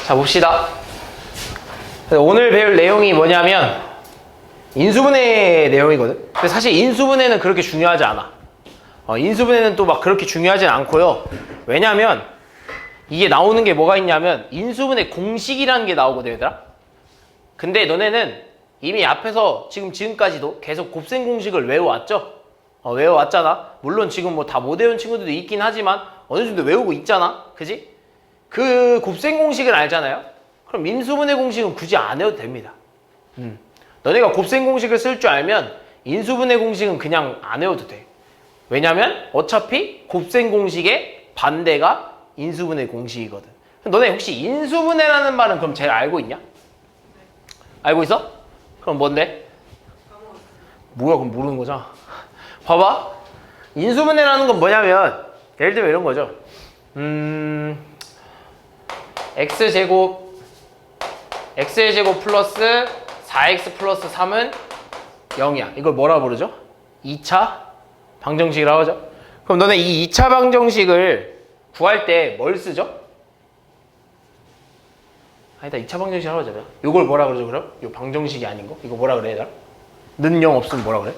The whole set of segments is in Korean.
자, 봅시다. 오늘 배울 내용이 뭐냐면 인수분해 내용이거든. 근데 사실 인수분해는 그렇게 중요하지 않아. 인수분해는 또 막 그렇게 중요하진 않고요. 왜냐면 이게 나오는 게 뭐가 있냐면 인수분해 공식이라는 게 나오거든, 얘들아. 근데 너네는 이미 앞에서 지금까지도 계속 곱셈 공식을 외워왔죠? 외워왔잖아. 물론 지금 뭐 다 못 외운 친구들도 있긴 하지만 어느 정도 외우고 있잖아. 그지? 그 곱셈 공식을 알잖아요. 그럼 인수분해 공식은 굳이 안 외워도 됩니다. 너네가 곱셈 공식을 쓸 줄 알면 인수분해 공식은 그냥 안 외워도 돼. 왜냐면 어차피 곱셈 공식의 반대가 인수분해 공식이거든. 너네 혹시 인수분해라는 말은 그럼 제일 알고 있냐? 알고 있어? 그럼 뭔데? 뭐야, 그럼 모르는 거잖아. 봐봐. 인수분해라는 건 뭐냐면 예를 들면 이런 거죠. x의 제곱 플러스 4x 플러스 3은 0이야. 이걸 뭐라 부르죠? 2차 방정식이라고 하죠. 그럼 너네 이 2차 방정식을 구할 때 뭘 쓰죠? 아니다, 2차 방정식이라고 하잖아요. 이걸 뭐라 그러죠, 그럼? 이 방정식이 아닌 거? 이거 뭐라 그래, 얘들아? 는 0 없으면 뭐라 그래?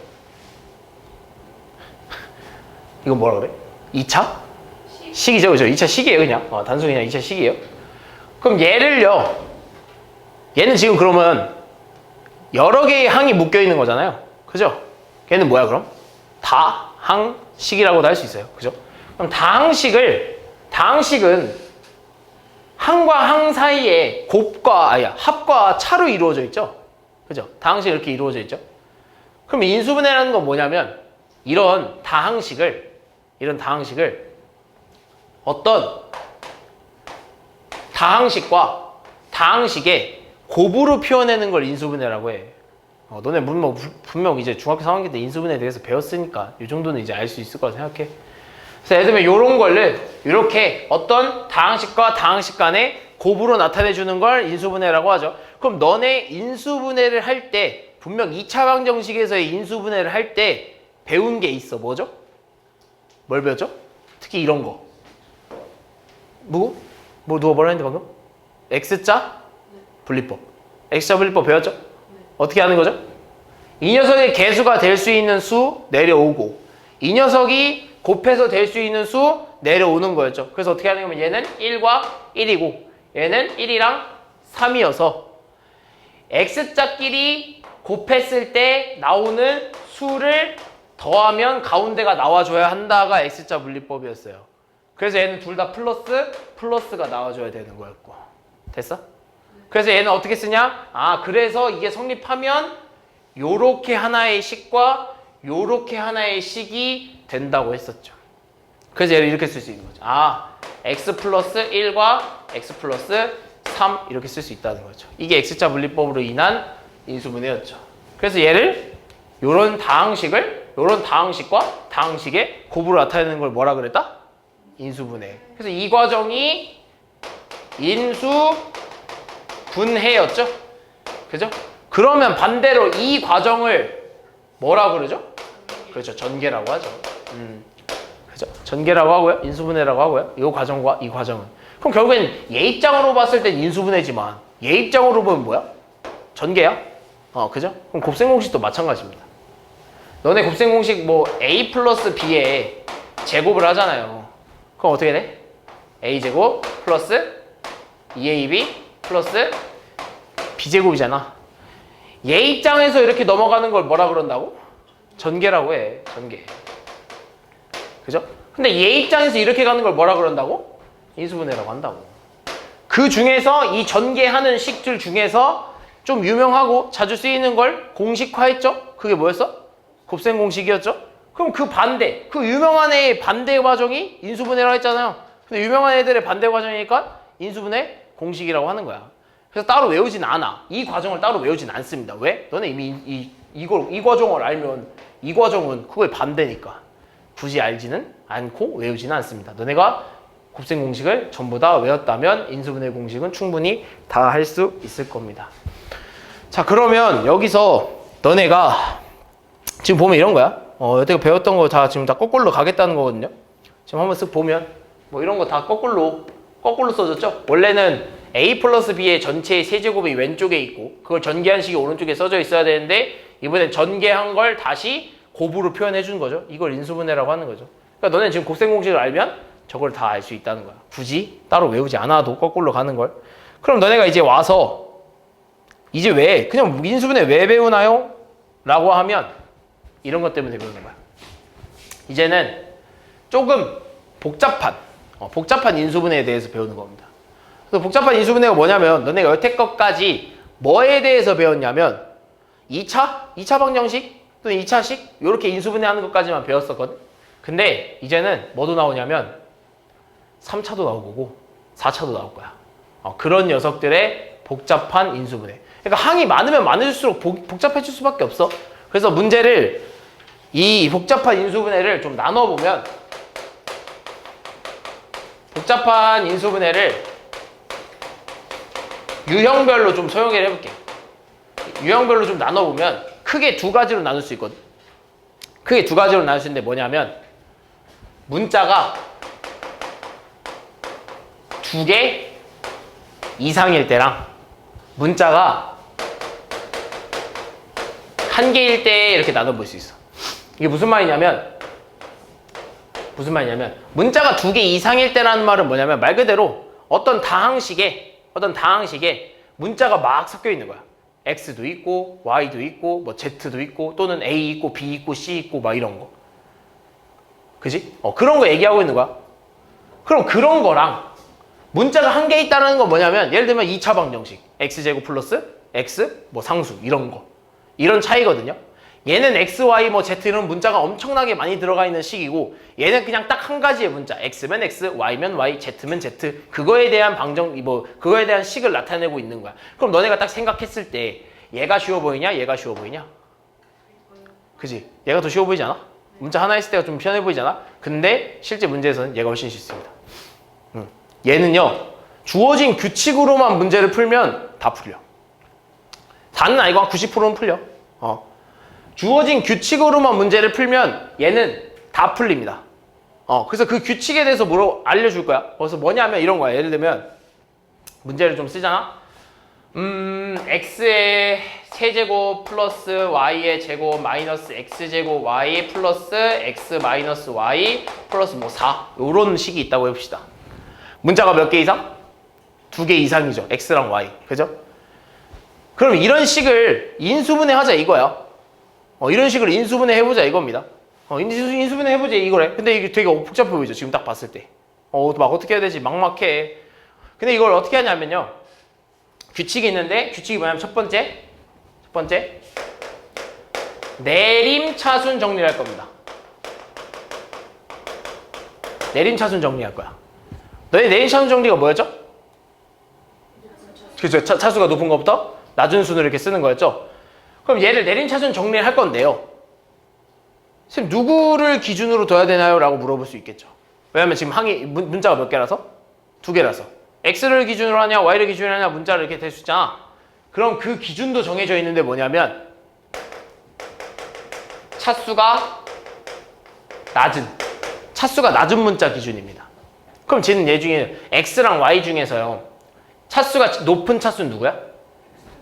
이거 뭐라 그래? 2차? 식이죠, 그죠? 2차 식이에요, 그냥. 단순히 그냥 2차 식이에요. 그럼 얘를요, 얘는 지금 그러면 여러 개의 항이 묶여 있는 거잖아요. 그죠? 걔는 뭐야, 그럼? 다항식이라고도 할 수 있어요. 그죠? 그럼 다항식은 항과 항 사이에 합과 차로 이루어져 있죠? 그죠? 다항식이 이렇게 이루어져 있죠? 그럼 인수분해라는 건 뭐냐면 이런 다항식을 어떤 다항식과 다항식의 곱으로 표현하는 걸 인수분해라고 해. 너네 분명 이제 중학교 3학년 때 인수분해에 대해서 배웠으니까 이 정도는 이제 알 수 있을 거라 생각해. 그래서 예를 들면 이런 거를 이렇게 어떤 다항식과 다항식 간의 곱으로 나타내 주는 걸 인수분해라고 하죠. 그럼 너네 인수분해를 할 때 분명 2차 방정식에서의 인수분해를 할 때 배운 게 있어. 뭐죠? 뭘 배웠죠? 특히 이런 거. 누가 뭐라 했는데 방금? X자 분리법. X자 분리법 배웠죠? 어떻게 하는 거죠? 이 녀석의 개수가 될 수 있는 수 내려오고 이 녀석이 곱해서 될 수 있는 수 내려오는 거였죠. 그래서 어떻게 하는 거면 얘는 1과 1이고 얘는 1이랑 3이어서 X자끼리 곱했을 때 나오는 수를 더하면 가운데가 나와줘야 한다가 X자 분리법이었어요. 그래서 얘는 둘 다 플러스가 나와줘야 되는 거였고. 됐어? 그래서 얘는 어떻게 쓰냐? 그래서 이게 성립하면 요렇게 하나의 식과 요렇게 하나의 식이 된다고 했었죠. 그래서 얘를 이렇게 쓸 수 있는 거죠. x 플러스 1과 x 플러스 3 이렇게 쓸 수 있다는 거죠. 이게 X자 분리법으로 인한 인수분해였죠. 그래서 얘를 요런 다항식과 다항식의 곱으로 나타내는 걸 뭐라 그랬다? 인수분해. 그래서 이 과정이 인수분해였죠. 그죠? 그러면 반대로 이 과정을 뭐라 그러죠? 그렇죠. 전개라고 하죠. 그죠? 전개라고 하고요. 인수분해라고 하고요. 이 과정과 이 과정은. 그럼 결국엔 얘 입장으로 봤을 땐 인수분해지만 얘 입장으로 보면 뭐야? 전개야? 그죠? 그럼 곱셈 공식도 마찬가지입니다. 너네 곱셈 공식 뭐 a 플러스 b에 제곱을 하잖아요. 그럼 어떻게 돼? a제곱 플러스 2ab 플러스 b제곱이잖아. 얘 입장에서 이렇게 넘어가는 걸 뭐라 그런다고? 전개라고 해. 전개. 그죠? 근데 얘 입장에서 이렇게 가는 걸 뭐라 그런다고? 인수분해라고 한다고. 그 중에서 이 전개하는 식들 중에서 좀 유명하고 자주 쓰이는 걸 공식화했죠? 그게 뭐였어? 곱셈 공식이었죠? 그럼 그 반대, 그 유명한 애의 반대 과정이 인수분해라고 했잖아요. 근데 유명한 애들의 반대 과정이니까 인수분해 공식이라고 하는 거야. 그래서 따로 외우진 않아. 이 과정을 따로 외우진 않습니다. 왜? 너네 이미 이 과정을 알면 이 과정은 그거의 반대니까 굳이 알지는 않고 외우지는 않습니다. 너네가 곱셈 공식을 전부 다 외웠다면 인수분해 공식은 충분히 다 할 수 있을 겁니다. 자, 그러면 여기서 너네가 지금 보면 이런 거야. 여태가 배웠던 거 다 지금 다 거꾸로 가겠다는 거거든요. 지금 한번 쓱 보면 뭐 이런 거 다 거꾸로 써졌죠? 원래는 a 플러스 b의 전체의 세제곱이 왼쪽에 있고 그걸 전개한 식이 오른쪽에 써져 있어야 되는데 이번엔 전개한 걸 다시 곱으로 표현해 주는 거죠. 이걸 인수분해라고 하는 거죠. 그러니까 너네 지금 곱셈 공식을 알면 저걸 다 알 수 있다는 거야. 굳이 따로 외우지 않아도 거꾸로 가는 걸. 그럼 너네가 이제 와서 이제 왜 그냥 인수분해 왜 배우나요? 라고 하면 이런 것 때문에 배우는 거야. 이제는 조금 복잡한 인수분해에 대해서 배우는 겁니다. 그래서 복잡한 인수분해가 뭐냐면 너네가 여태껏까지 뭐에 대해서 배웠냐면 2차 방정식 또는 2차식 이렇게 인수분해하는 것까지만 배웠었거든. 근데 이제는 뭐도 나오냐면 3차도 나오고 4차도 나올 거야. 그런 녀석들의 복잡한 인수분해. 그러니까 항이 많으면 많을수록 복잡해질 수밖에 없어. 그래서 문제를 이 복잡한 인수분해를 좀 나눠보면 복잡한 인수분해를 유형별로 좀 소형해를 해볼게. 유형별로 좀 나눠보면 크게 두 가지로 나눌 수 있거든. 크게 두 가지로 나눌 수 있는데 뭐냐면 문자가 2개 이상일 때랑 문자가 1개일 때 이렇게 나눠볼 수 있어. 이게 무슨 말이냐면 문자가 2개 이상일 때라는 말은 뭐냐면 말 그대로 어떤 다항식에 문자가 막 섞여 있는 거야. X도 있고 Y도 있고 뭐 Z도 있고 또는 A 있고 B 있고 C 있고 막 이런 거. 그지? 그런 거 얘기하고 있는 거야. 그럼 그런 거랑 문자가 1개 있다는 건 뭐냐면 예를 들면 2차 방정식 X제곱 플러스 X 뭐 상수 이런 거. 이런 차이거든요. 얘는 X, Y, 뭐 Z 이런 문자가 엄청나게 많이 들어가 있는 식이고 얘는 그냥 딱 한 가지의 문자 X면 X, Y면 Y, Z면 Z 그거에 대한 그거에 대한 식을 나타내고 있는 거야. 그럼 너네가 딱 생각했을 때 얘가 쉬워 보이냐? 얘가 쉬워 보이냐? 그지? 얘가 더 쉬워 보이지 않아? 문자 하나 있을 때가 좀 편해 보이지 않아? 근데 실제 문제에서는 얘가 훨씬 쉽습니다. 얘는요 주어진 규칙으로만 문제를 풀면 다 풀려. 다는 아니고 한 90%는 풀려. 주어진 규칙으로만 문제를 풀면 얘는 다 풀립니다. 그래서 그 규칙에 대해서 알려줄 거야. 그래서 뭐냐면 이런 거야. 예를 들면 문제를 좀 쓰잖아. x의 세제곱 플러스 y의 제곱 마이너스 x제곱 y 플러스 x 마이너스 y 플러스 뭐 4 요런 식이 있다고 해봅시다. 문자가 몇 개 이상? 2개 이상이죠. x랑 y. 그죠? 그럼 이런 식을 인수분해 하자 이거야. 이런 식으로 인수분해 해보자 이겁니다. 인수분해 해보자 이거래. 근데 이게 되게 복잡해 보이죠 지금 딱 봤을 때. 막 어떻게 해야 되지? 막막해. 근데 이걸 어떻게 하냐면요. 규칙이 있는데 규칙이 뭐냐면 첫 번째 내림차순 정리를 할 겁니다. 내림차순 정리할 거야. 너희 내림차순 정리가 뭐였죠? 그죠? 차수가 높은 것부터 낮은 순으로 이렇게 쓰는 거였죠? 그럼 얘를 내림차순 정리를 할 건데요. 선생님 누구를 기준으로 둬야 되나요? 라고 물어볼 수 있겠죠. 왜냐면 지금 문자가 몇 개라서? 2개라서. X를 기준으로 하냐 Y를 기준으로 하냐 문자를 이렇게 될 수 있잖아. 그럼 그 기준도 정해져 있는데 뭐냐면 차수가 낮은 문자 기준입니다. 그럼 쟤는 얘 중에 X랑 Y 중에서요. 차수가 높은 차수는 누구야?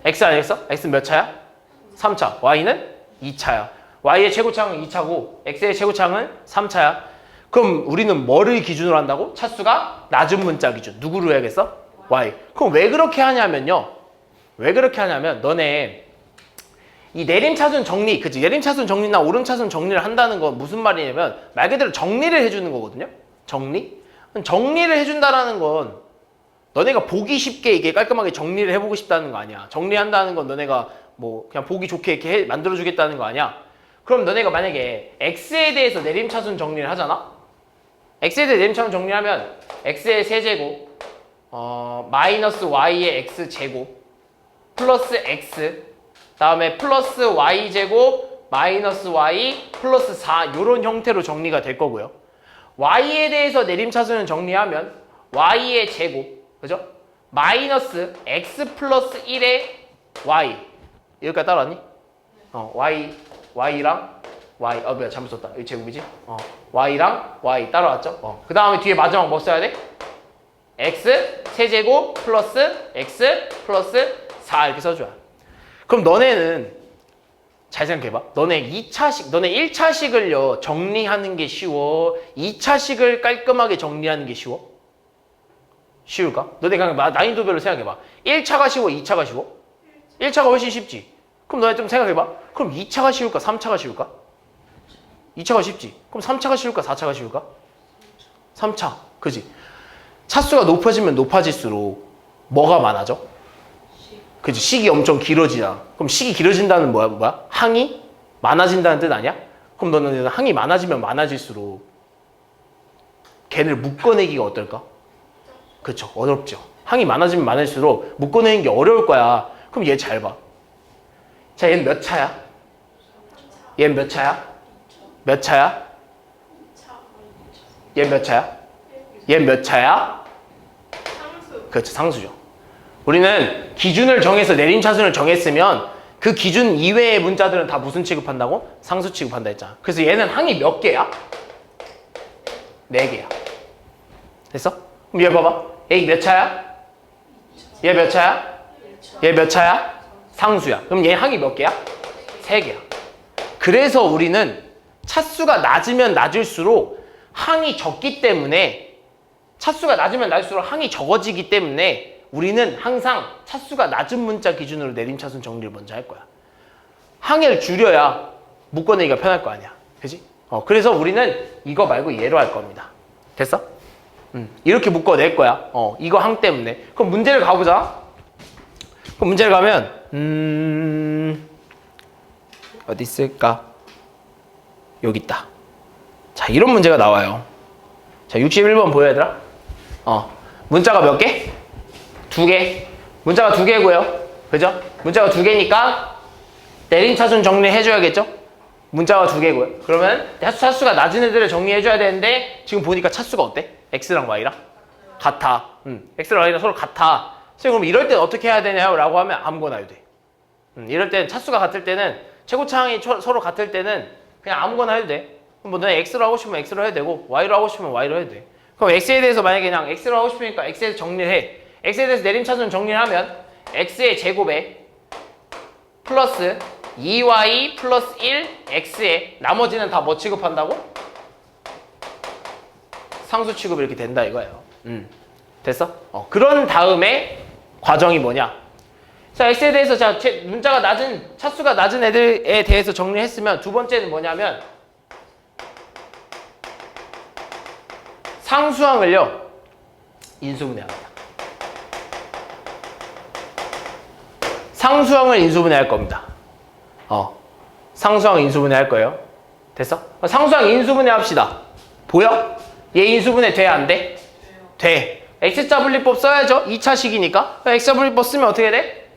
X 아니겠어? X는 몇 차야? 3차. Y는 2차야. Y의 최고차항은 2차고 X의 최고차항은 3차야. 그럼 우리는 뭐를 기준으로 한다고? 차수가 낮은 문자 기준. 누구로 해야겠어? Y. 그럼 왜 그렇게 하냐면요. 너네 이 내림차순 정리, 그치? 내림차순 정리나 오름차순 정리를 한다는 건 무슨 말이냐면 말 그대로 정리를 해주는 거거든요. 정리를 해준다라는 건 너네가 보기 쉽게 이게 깔끔하게 정리를 해보고 싶다는 거 아니야. 정리한다는 건 너네가 뭐 그냥 보기 좋게 이렇게 만들어주겠다는 거 아니야. 그럼 너네가 만약에 X에 대해서 내림차순 정리를 하잖아? X에 대해 내림차순 정리하면 X의 세제곱 마이너스 Y의 X제곱 플러스 X 다음에 플러스 Y제곱 마이너스 Y 플러스 4 이런 형태로 정리가 될 거고요. Y에 대해서 내림차순을 정리하면 Y의 제곱 그죠? 마이너스 X 플러스 1의 Y 여기까지 따라왔니? Y랑 Y 뭐야 잘못 썼다. 이거 제곱이지? Y랑 Y 따라왔죠? 그 다음에 뒤에 마지막 뭐 써야 돼? X 세제곱 플러스 x 플러스 4 이렇게 써줘요. 그럼 너네는 잘 생각해봐. 너네 1차식을요 정리하는 게 쉬워? 2차식을 깔끔하게 정리하는 게 쉬워? 쉬울까? 너네 그냥 난이도별로 생각해봐. 1차가 쉬워? 2차가 쉬워? 1차가 훨씬 쉽지. 그럼 너네 좀 생각해봐. 그럼 2차가 쉬울까? 3차가 쉬울까? 2차가 쉽지. 그럼 3차가 쉬울까? 4차가 쉬울까? 3차. 그지? 차수가 높아지면 높아질수록 뭐가 많아져? 그치? 식이 엄청 길어지잖아. 그럼 식이 길어진다는 뭐야? 항이 많아진다는 뜻 아니야? 그럼 너는 항이 많아지면 많아질수록 걔를 묶어내기가 어떨까? 그쵸? 어렵죠. 항이 많아지면 많아질수록 묶어내는 게 어려울 거야. 그럼 얘 잘 봐. 자, 얘는 몇 차야? 얘는 몇 차야? 몇 차야? 얘 몇 차야? 얘 몇 차야? 그렇죠. 상수죠. 우리는 기준을 정해서 내림차순을 정했으면 그 기준 이외의 문자들은 다 무슨 취급한다고? 상수 취급한다 했잖아. 그래서 얘는 항이 몇 개야? 4개야. 됐어? 그럼 얘 봐봐. A 몇 차야? 얘 몇 차야? 얘 몇 차야? 상수야. 그럼 얘 항이 몇 개야? 3개야. 그래서 우리는 차수가 낮으면 낮을수록 항이 적기 때문에 차수가 낮으면 낮을수록 항이 적어지기 때문에 우리는 항상 차수가 낮은 문자 기준으로 내림차순 정리를 먼저 할 거야. 항을 줄여야 묶어내기가 편할 거 아니야. 그지? 그래서 우리는 이거 말고 얘로 할 겁니다. 됐어? 이렇게 묶어낼 거야. 이거 항 때문에. 그럼 문제를 가보자. 그럼 문제를 가면 어디 있을까? 여기 있다. 자, 이런 문제가 나와요. 자, 61번 보여 얘들아? 문자가 몇 개? 2개. 문자가 2개고요. 그죠? 문자가 2개니까 내림차순 정리해줘야겠죠? 문자가 2개고요. 그러면 차수가 낮은 애들을 정리해줘야 되는데 지금 보니까 차수가 어때? X랑 Y랑? 같아. X랑 Y랑 서로 같아. 그럼 이럴 땐 어떻게 해야 되냐고 라고 하면 아무거나 해도 돼. 이럴 땐 차수가 같을 때는 최고차항이 서로 같을 때는 그냥 아무거나 해도 돼. 그럼 뭐 너네 X로 하고 싶으면 X로 해도 되고 Y로 하고 싶으면 Y로 해도 돼. 그럼 X에 대해서 만약에 그냥 X로 하고 싶으니까 X에 대해서 정리를 해. X에 대해서 내림차순 정리를 하면 X의 제곱에 플러스 2Y 플러스 1 X에 나머지는 다 뭐 취급한다고? 상수 취급 이렇게 된다 이거예요. 됐어? 그런 다음에 과정이 뭐냐? 자, X에 대해서 자, 문자가 낮은 차수가 낮은 애들에 대해서 정리했으면 두 번째는 뭐냐면 상수항을요 인수분해합니다. 상수항을 인수분해할 겁니다. 상수항 인수분해할 거예요. 됐어? 상수항 인수분해 합시다. 보여? 얘 인수분해 돼? 안 돼? 돼. X자 분리법 써야죠. 2차식이니까. X자 분리법 쓰면 어떻게 돼?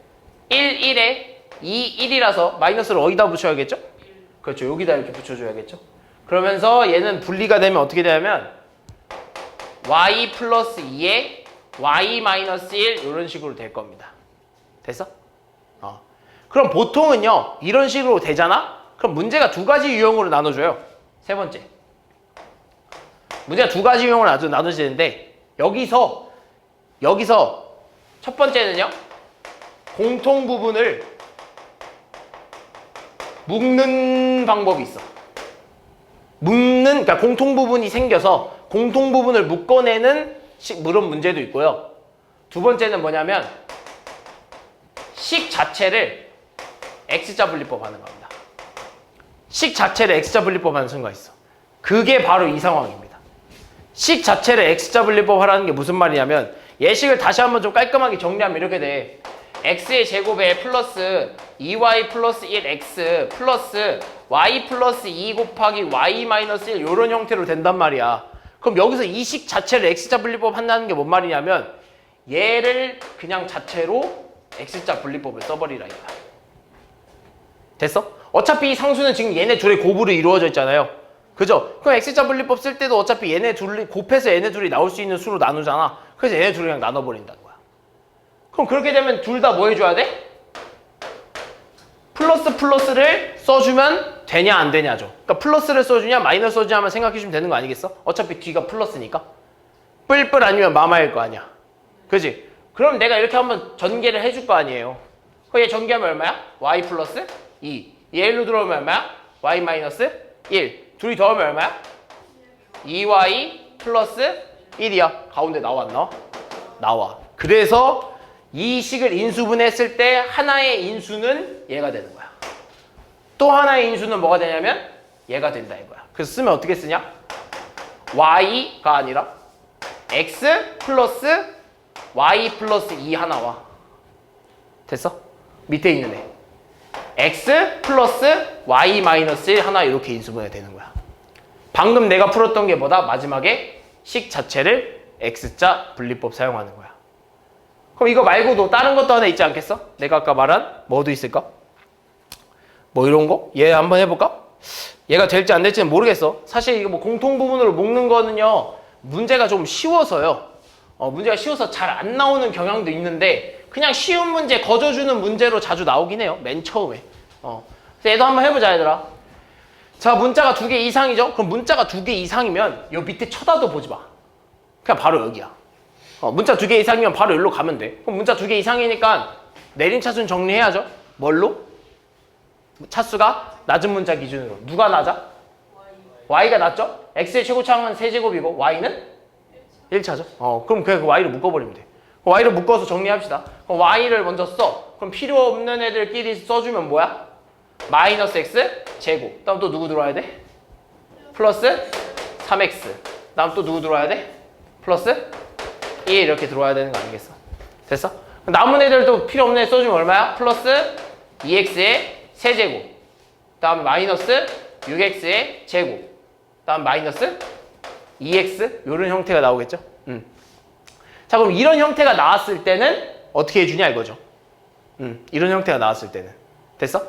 1, 1에 2, 1이라서 마이너스를 어디다 붙여야겠죠? 그렇죠. 여기다 이렇게 붙여줘야겠죠. 그러면서 얘는 분리가 되면 어떻게 되냐면 y 플러스 2에 y 마이너스 1 이런 식으로 될 겁니다. 됐어? 그럼 보통은요 이런 식으로 되잖아? 그럼 문제가 2가지 유형으로 나눠줘요. 세 번째 문제가 2가지 유형으로 나눠지는데 여기서 첫 번째는요 공통 부분을 묶는 방법이 있어. 그러니까 공통 부분이 생겨서 공통 부분을 묶어내는 그런 문제도 있고요. 두 번째는 뭐냐면 식 자체를 X자 분리법 하는 겁니다. 식 자체를 X자 분리법 하는 순간 있어. 그게 바로 이 상황입니다. 식 자체를 X자 분리법 하라는 게 무슨 말이냐면 예식을 다시 한번 좀 깔끔하게 정리하면 이렇게 돼. X의 제곱에 플러스 2Y 플러스 1X 플러스 Y 플러스 2 곱하기 Y 마이너스 1 이런 형태로 된단 말이야. 그럼 여기서 이 식 자체를 X자 분리법 한다는 게 뭔 말이냐면 얘를 그냥 자체로 X자 분리법을 써버리라 이거야. 됐어? 어차피 이 상수는 지금 얘네 둘의 곱으로 이루어져 있잖아요. 그죠? 그럼 X자 분리법 쓸 때도 어차피 얘네 둘이 곱해서 얘네 둘이 나올 수 있는 수로 나누잖아. 그래서 얘네 둘이 그냥 나눠버린다는 거야. 그럼 그렇게 되면 둘 다 뭐 해줘야 돼? 플러스를 써주면 되냐 안 되냐죠. 그러니까 플러스를 써주냐 마이너스 써주냐 하면 생각해주면 되는 거 아니겠어? 어차피 뒤가 플러스니까. 뿔뿔 아니면 마마일 거 아니야. 그지? 그럼 내가 이렇게 한번 전개를 해줄 거 아니에요. 그럼 얘 전개하면 얼마야? y 플러스 2. 얘 1로 들어오면 얼마야? y 마이너스 1. 둘이 더하면 얼마야? 2y 플러스 1이야. 가운데 나와 안 나와? 나와. 그래서 이 식을 인수분해했을 때 하나의 인수는 얘가 되는 거야. 또 하나의 인수는 뭐가 되냐면 얘가 된다 이거야. 그래서 쓰면 어떻게 쓰냐? y가 아니라 x 플러스 y 플러스 2 하나와 됐어? 밑에 있는 애 x 플러스 y 마이너스 1 하나 이렇게 인수분해 되는 거야. 방금 내가 풀었던 게 뭐다? 마지막에 식 자체를 x자 분리법 사용하는 거야. 그럼 이거 말고도 다른 것도 하나 있지 않겠어? 내가 아까 말한 뭐도 있을까? 뭐 이런 거? 얘 한번 해볼까? 얘가 될지 안 될지는 모르겠어. 사실 이거 뭐 공통 부분으로 묶는 거는요 문제가 좀 쉬워서요. 문제가 쉬워서 잘 안 나오는 경향도 있는데 그냥 쉬운 문제 거저주는 문제로 자주 나오긴 해요. 맨 처음에. 그래서 얘도 한번 해보자 얘들아. 자 문자가 2개 이상이죠? 그럼 문자가 2개 이상이면 요 밑에 쳐다도 보지 마. 그냥 바로 여기야. 문자 2개 이상이면 바로 여기로 가면 돼. 그럼 문자 2개 이상이니까 내림 차수는 정리해야죠. 뭘로? 차수가 낮은 문자 기준으로. 누가 낮아? y가 낮죠? x의 최고차항은 세제곱이고 y는 1차죠. 그럼 그냥 그 y를 묶어버리면 돼. y를 묶어서 정리합시다. 그럼 y를 먼저 써. 그럼 필요 없는 애들끼리 써주면 뭐야? 마이너스 x 제곱. 다음 또 누구 들어와야 돼? 플러스 3x. 다음 또 누구 들어와야 돼? 플러스 1 이렇게 들어와야 되는 거 아니겠어? 됐어? 남은 애들도 필요 없는 애 써주면 얼마야? 플러스 2x의 세제곱. 다음에 마이너스 6x의 제곱. 다음 마이너스 2x 이런 형태가 나오겠죠? 자 그럼 이런 형태가 나왔을 때는 어떻게 해주냐 이거죠. 이런 형태가 나왔을 때는 됐어?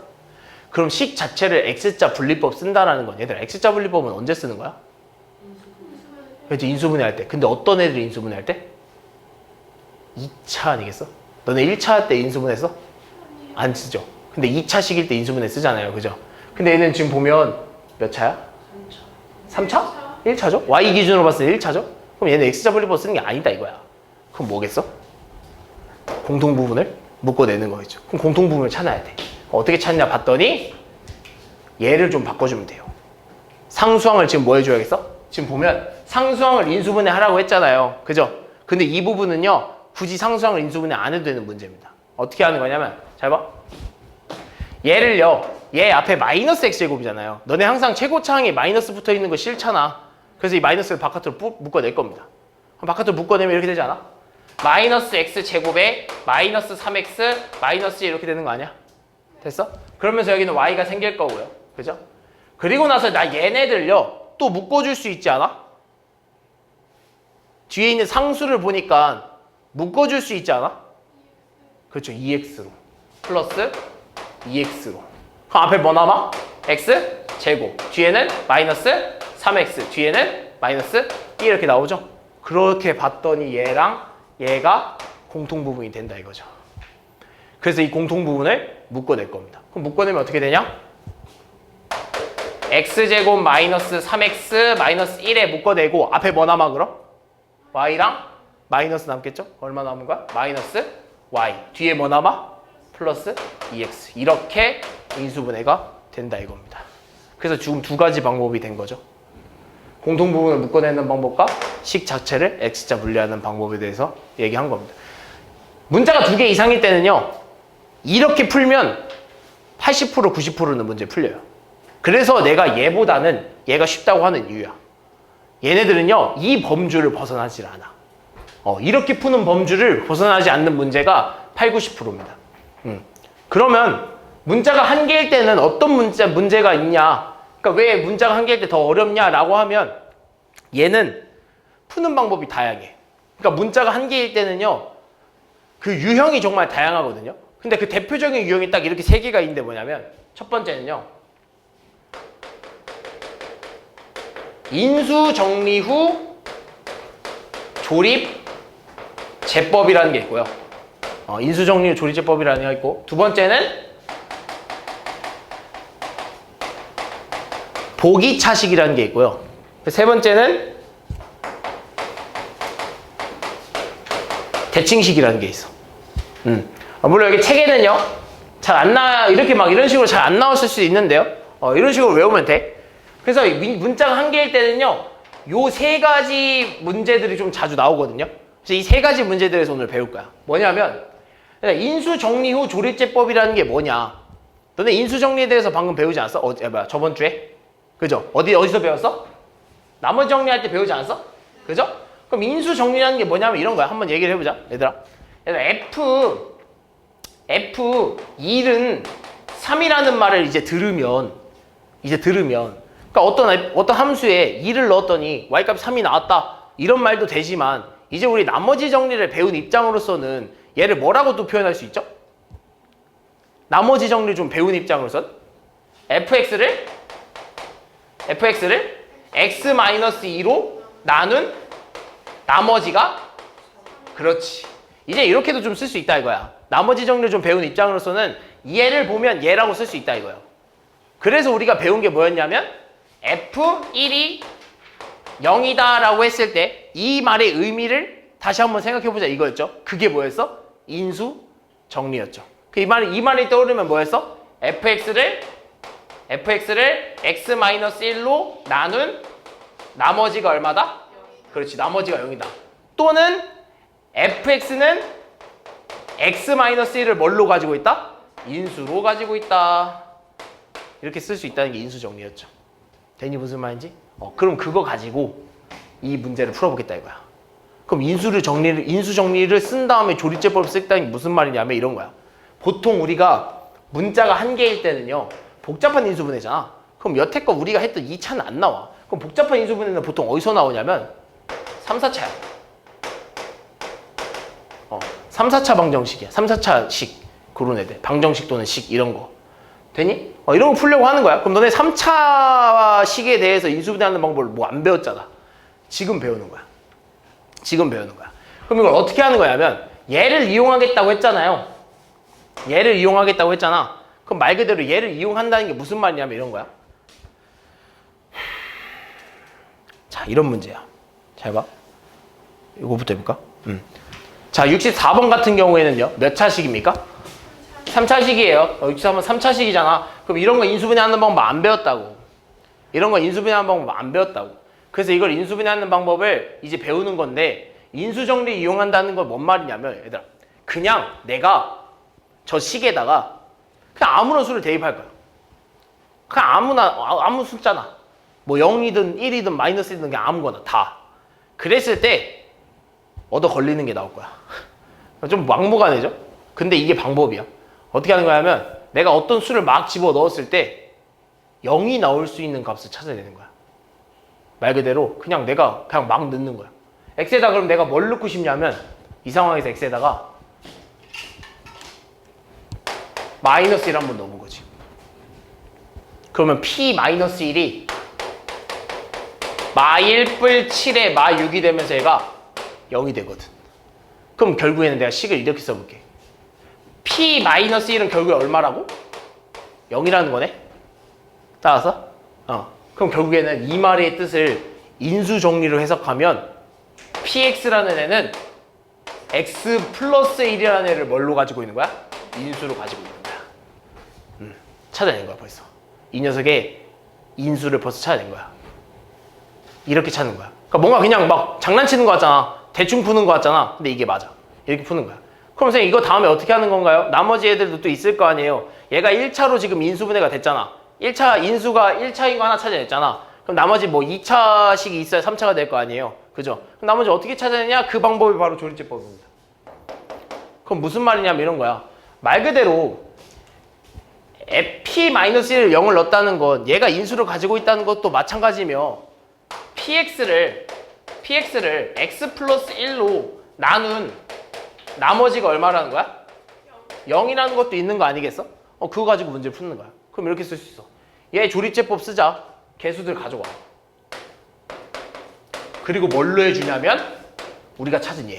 그럼 식 자체를 x자 분리법 쓴다라는 건 얘들아 x자 분리법은 언제 쓰는 거야? 그렇지 인수분해할 때. 근데 어떤 애들이 인수분해할 때? 2차 아니겠어? 너네 1차 때 인수분해했어? 안 쓰죠. 근데 2차식일 때 인수분해 쓰잖아요. 그죠? 근데 얘는 지금 보면 몇 차야? 3차? 1차죠? y 기준으로 봤을 때 1차죠? 그럼 얘는 x자 분리법 쓰는 게 아니다 이거야. 그럼 뭐겠어? 공통부분을 묶어내는 거겠죠. 그럼 공통부분을 찾아야 돼. 어떻게 찾냐 봤더니 얘를 좀 바꿔주면 돼요. 상수항을 지금 뭐 해줘야겠어? 지금 보면 상수항을 인수분해 하라고 했잖아요. 그죠? 근데 이 부분은요 굳이 상수항을 인수분해 안 해도 되는 문제입니다. 어떻게 하는 거냐면 잘 봐. 얘를요 얘 앞에 마이너스 x제곱이잖아요. 너네 항상 최고차항에 마이너스 붙어 있는 거 싫잖아. 그래서 이 마이너스를 바깥으로 묶어낼 겁니다. 바깥으로 묶어내면 이렇게 되지 않아? 마이너스 x제곱에 마이너스 3x 마이너스 1 이렇게 되는 거 아니야? 됐어? 그러면서 여기는 y가 생길 거고요. 그죠? 그리고 나서 나 얘네들요 또 묶어줄 수 있지 않아? 뒤에 있는 상수를 보니까 묶어줄 수 있지 않아? 그렇죠. 2x로 플러스 2x로 그럼 앞에 뭐 남아? x 제곱 뒤에는 마이너스 3x 뒤에는 마이너스 1 이렇게 나오죠. 그렇게 봤더니 얘랑 얘가 공통부분이 된다 이거죠. 그래서 이 공통부분을 묶어낼 겁니다. 그럼 묶어내면 어떻게 되냐? x제곱 마이너스 3x 마이너스 1에 묶어내고 앞에 뭐 남아 그럼? y랑 마이너스 남겠죠? 얼마 남은 거야? 마이너스 y 뒤에 뭐 남아? 플러스 2x 이렇게 인수분해가 된다 이겁니다. 그래서 지금 두 가지 방법이 된 거죠. 공통부분을 묶어내는 방법과 식 자체를 x자 분리하는 방법에 대해서 얘기한 겁니다. 문자가 2개 이상일 때는요 이렇게 풀면 80% 90%는 문제 풀려요. 그래서 내가 얘보다는 얘가 쉽다고 하는 이유야. 얘네들은요 이 범주를 벗어나질 않아. 이렇게 푸는 범주를 벗어나지 않는 문제가 8, 90%입니다. 그러면 문자가 1개일 때는 어떤 문제가 있냐? 그러니까 왜 문자가 1개일 때 더 어렵냐라고 하면 얘는 푸는 방법이 다양해. 그러니까 문자가 1개일 때는요 그 유형이 정말 다양하거든요. 근데 그 대표적인 유형이 딱 이렇게 3개가 있는데 뭐냐면 첫 번째는요 인수 정리 후 조립 제법이라는 게 있고요. 인수 정리 후 조립 제법이라는 게 있고 두 번째는 보기 차식이라는 게 있고요. 세 번째는 대칭식이라는 게 있어. 물론 여기 책에는요, 잘 안 나, 이렇게 막 이런 식으로 잘 안 나왔을 수 있는데요. 이런 식으로 외우면 돼. 그래서 문자가 한 개일 때는요, 요 세 가지 문제들이 좀 자주 나오거든요. 그래서 이 세 가지 문제들에서 오늘 배울 거야. 뭐냐면, 인수 정리 후 조리제법이라는 게 뭐냐. 너네 인수 정리에 대해서 방금 배우지 않았어? 저번 주에? 그죠? 어디서 배웠어? 나머지 정리할 때 배우지 않았어? 그죠? 그럼 인수 정리라는 게 뭐냐면 이런 거야. 한번 얘기를 해보자, 얘들아. F1은 3이라는 말을 이제 들으면, 그러니까 어떤 함수에 2를 넣었더니 y값 3이 나왔다. 이런 말도 되지만, 이제 우리 나머지 정리를 배운 입장으로서는 얘를 뭐라고 또 표현할 수 있죠? 나머지 정리를 좀 배운 입장으로선 fx를 x-2로 나눈 나머지가, 그렇지. 이제 이렇게도 좀 쓸 수 있다 이거야. 나머지 정리를 좀 배운 입장으로서는 얘를 보면 얘라고 쓸 수 있다 이거예요. 그래서 우리가 배운 게 뭐였냐면 f1이 0이다 라고 했을 때 이 말의 의미를 다시 한번 생각해보자 이거였죠. 그게 뭐였어? 인수 정리였죠. 이 말이 떠오르면 뭐였어? fx를 x-1로 나눈 나머지가 얼마다? 그렇지, 나머지가 0이다. 또는 fx는 x-1을 뭘로 가지고 있다? 인수로 가지고 있다. 이렇게 쓸 수 있다는 게 인수 정리였죠. 되니 무슨 말인지? 그럼 그거 가지고 이 문제를 풀어보겠다 이거야. 그럼 인수 정리를 쓴 다음에 조리제법을 쓰겠다는 게 무슨 말이냐면 이런 거야. 보통 우리가 문자가 한 개일 때는요, 복잡한 인수분해잖아. 그럼 여태껏 우리가 했던 2차는 안 나와. 그럼 복잡한 인수분해는 보통 어디서 나오냐면 3, 4차야. 3, 4차 방정식이야. 3, 4차식. 그런 애들. 방정식 또는 식 이런 거. 되니? 이런 거 풀려고 하는 거야. 그럼 너네 3차식에 대해서 인수분해하는 방법을 뭐 안 배웠잖아. 지금 배우는 거야. 그럼 이걸 어떻게 하는 거냐면 얘를 이용하겠다고 했잖아요. 그럼 말 그대로 얘를 이용한다는 게 무슨 말이냐면 이런 거야. 자, 이런 문제야. 잘 봐. 이거부터 해볼까? 자, 64번 같은 경우에는요. 몇 차식입니까? 3차식이에요. 64번 3차식이잖아. 그럼 이런 거 인수분해하는 방법 안 배웠다고. 그래서 이걸 인수분해하는 방법을 이제 배우는 건데, 인수정리 이용한다는 건 뭔 말이냐면 얘들아, 그냥 내가 저 식에다가 그냥 아무런 수를 대입할 거야. 그냥 아무 숫자나 뭐 0이든 1이든 마이너스 1이든 그냥 아무거나 다. 그랬을 때 얻어 걸리는 게 나올 거야. 좀 막무가내죠? 근데 이게 방법이야. 어떻게 하는 거냐면 내가 어떤 수를 막 집어 넣었을 때 0이 나올 수 있는 값을 찾아내는 거야. 말 그대로 그냥 내가 그냥 막 넣는 거야. x에다 그럼 내가 뭘 넣고 싶냐면 이 상황에서 x에다가 마이너스 1 한번 넣어본 거지. 그러면 p-1이 마1뿔 7에 마6이 되면서 얘가 0이 되거든. 그럼 결국에는 내가 식을 이렇게 써볼게. p-1은 결국에 얼마라고? 0이라는 거네? 따라서? 그럼 결국에는 이 말의 뜻을 인수 정리로 해석하면 px라는 애는 x 플러스 1이라는 애를 뭘로 가지고 있는 거야? 인수로 가지고 있는 거야. 찾아낸 거야 벌써. 이 녀석의 인수를 벌써 찾아낸 거야. 이렇게 찾는 거야. 그러니까 뭔가 그냥 막 장난치는 거 같잖아. 대충 푸는 거 같잖아. 근데 이게 맞아. 이렇게 푸는 거야. 그럼 선생님 이거 다음에 어떻게 하는 건가요? 나머지 애들도 또 있을 거 아니에요. 얘가 1차로 지금 인수분해가 됐잖아. 1차 인수가 1차인 거 하나 찾아냈잖아. 그럼 나머지 뭐 2차식이 있어야 3차가 될 거 아니에요. 그죠? 그럼 나머지 어떻게 찾아내냐? 그 방법이 바로 조리제법입니다. 그럼 무슨 말이냐면 이런 거야. 말 그대로 p-1을 0을 넣었다는 건 얘가 인수를 가지고 있다는 것도 마찬가지며 px를 x 플러스 1로 나눈 나머지가 얼마라는 거야? 0이라는 것도 있는 거 아니겠어? 그거 가지고 문제 푸는 거야. 그럼 이렇게 쓸 수 있어. 얘 조리제법 쓰자. 개수들 가져와. 그리고 뭘로 해주냐면 우리가 찾은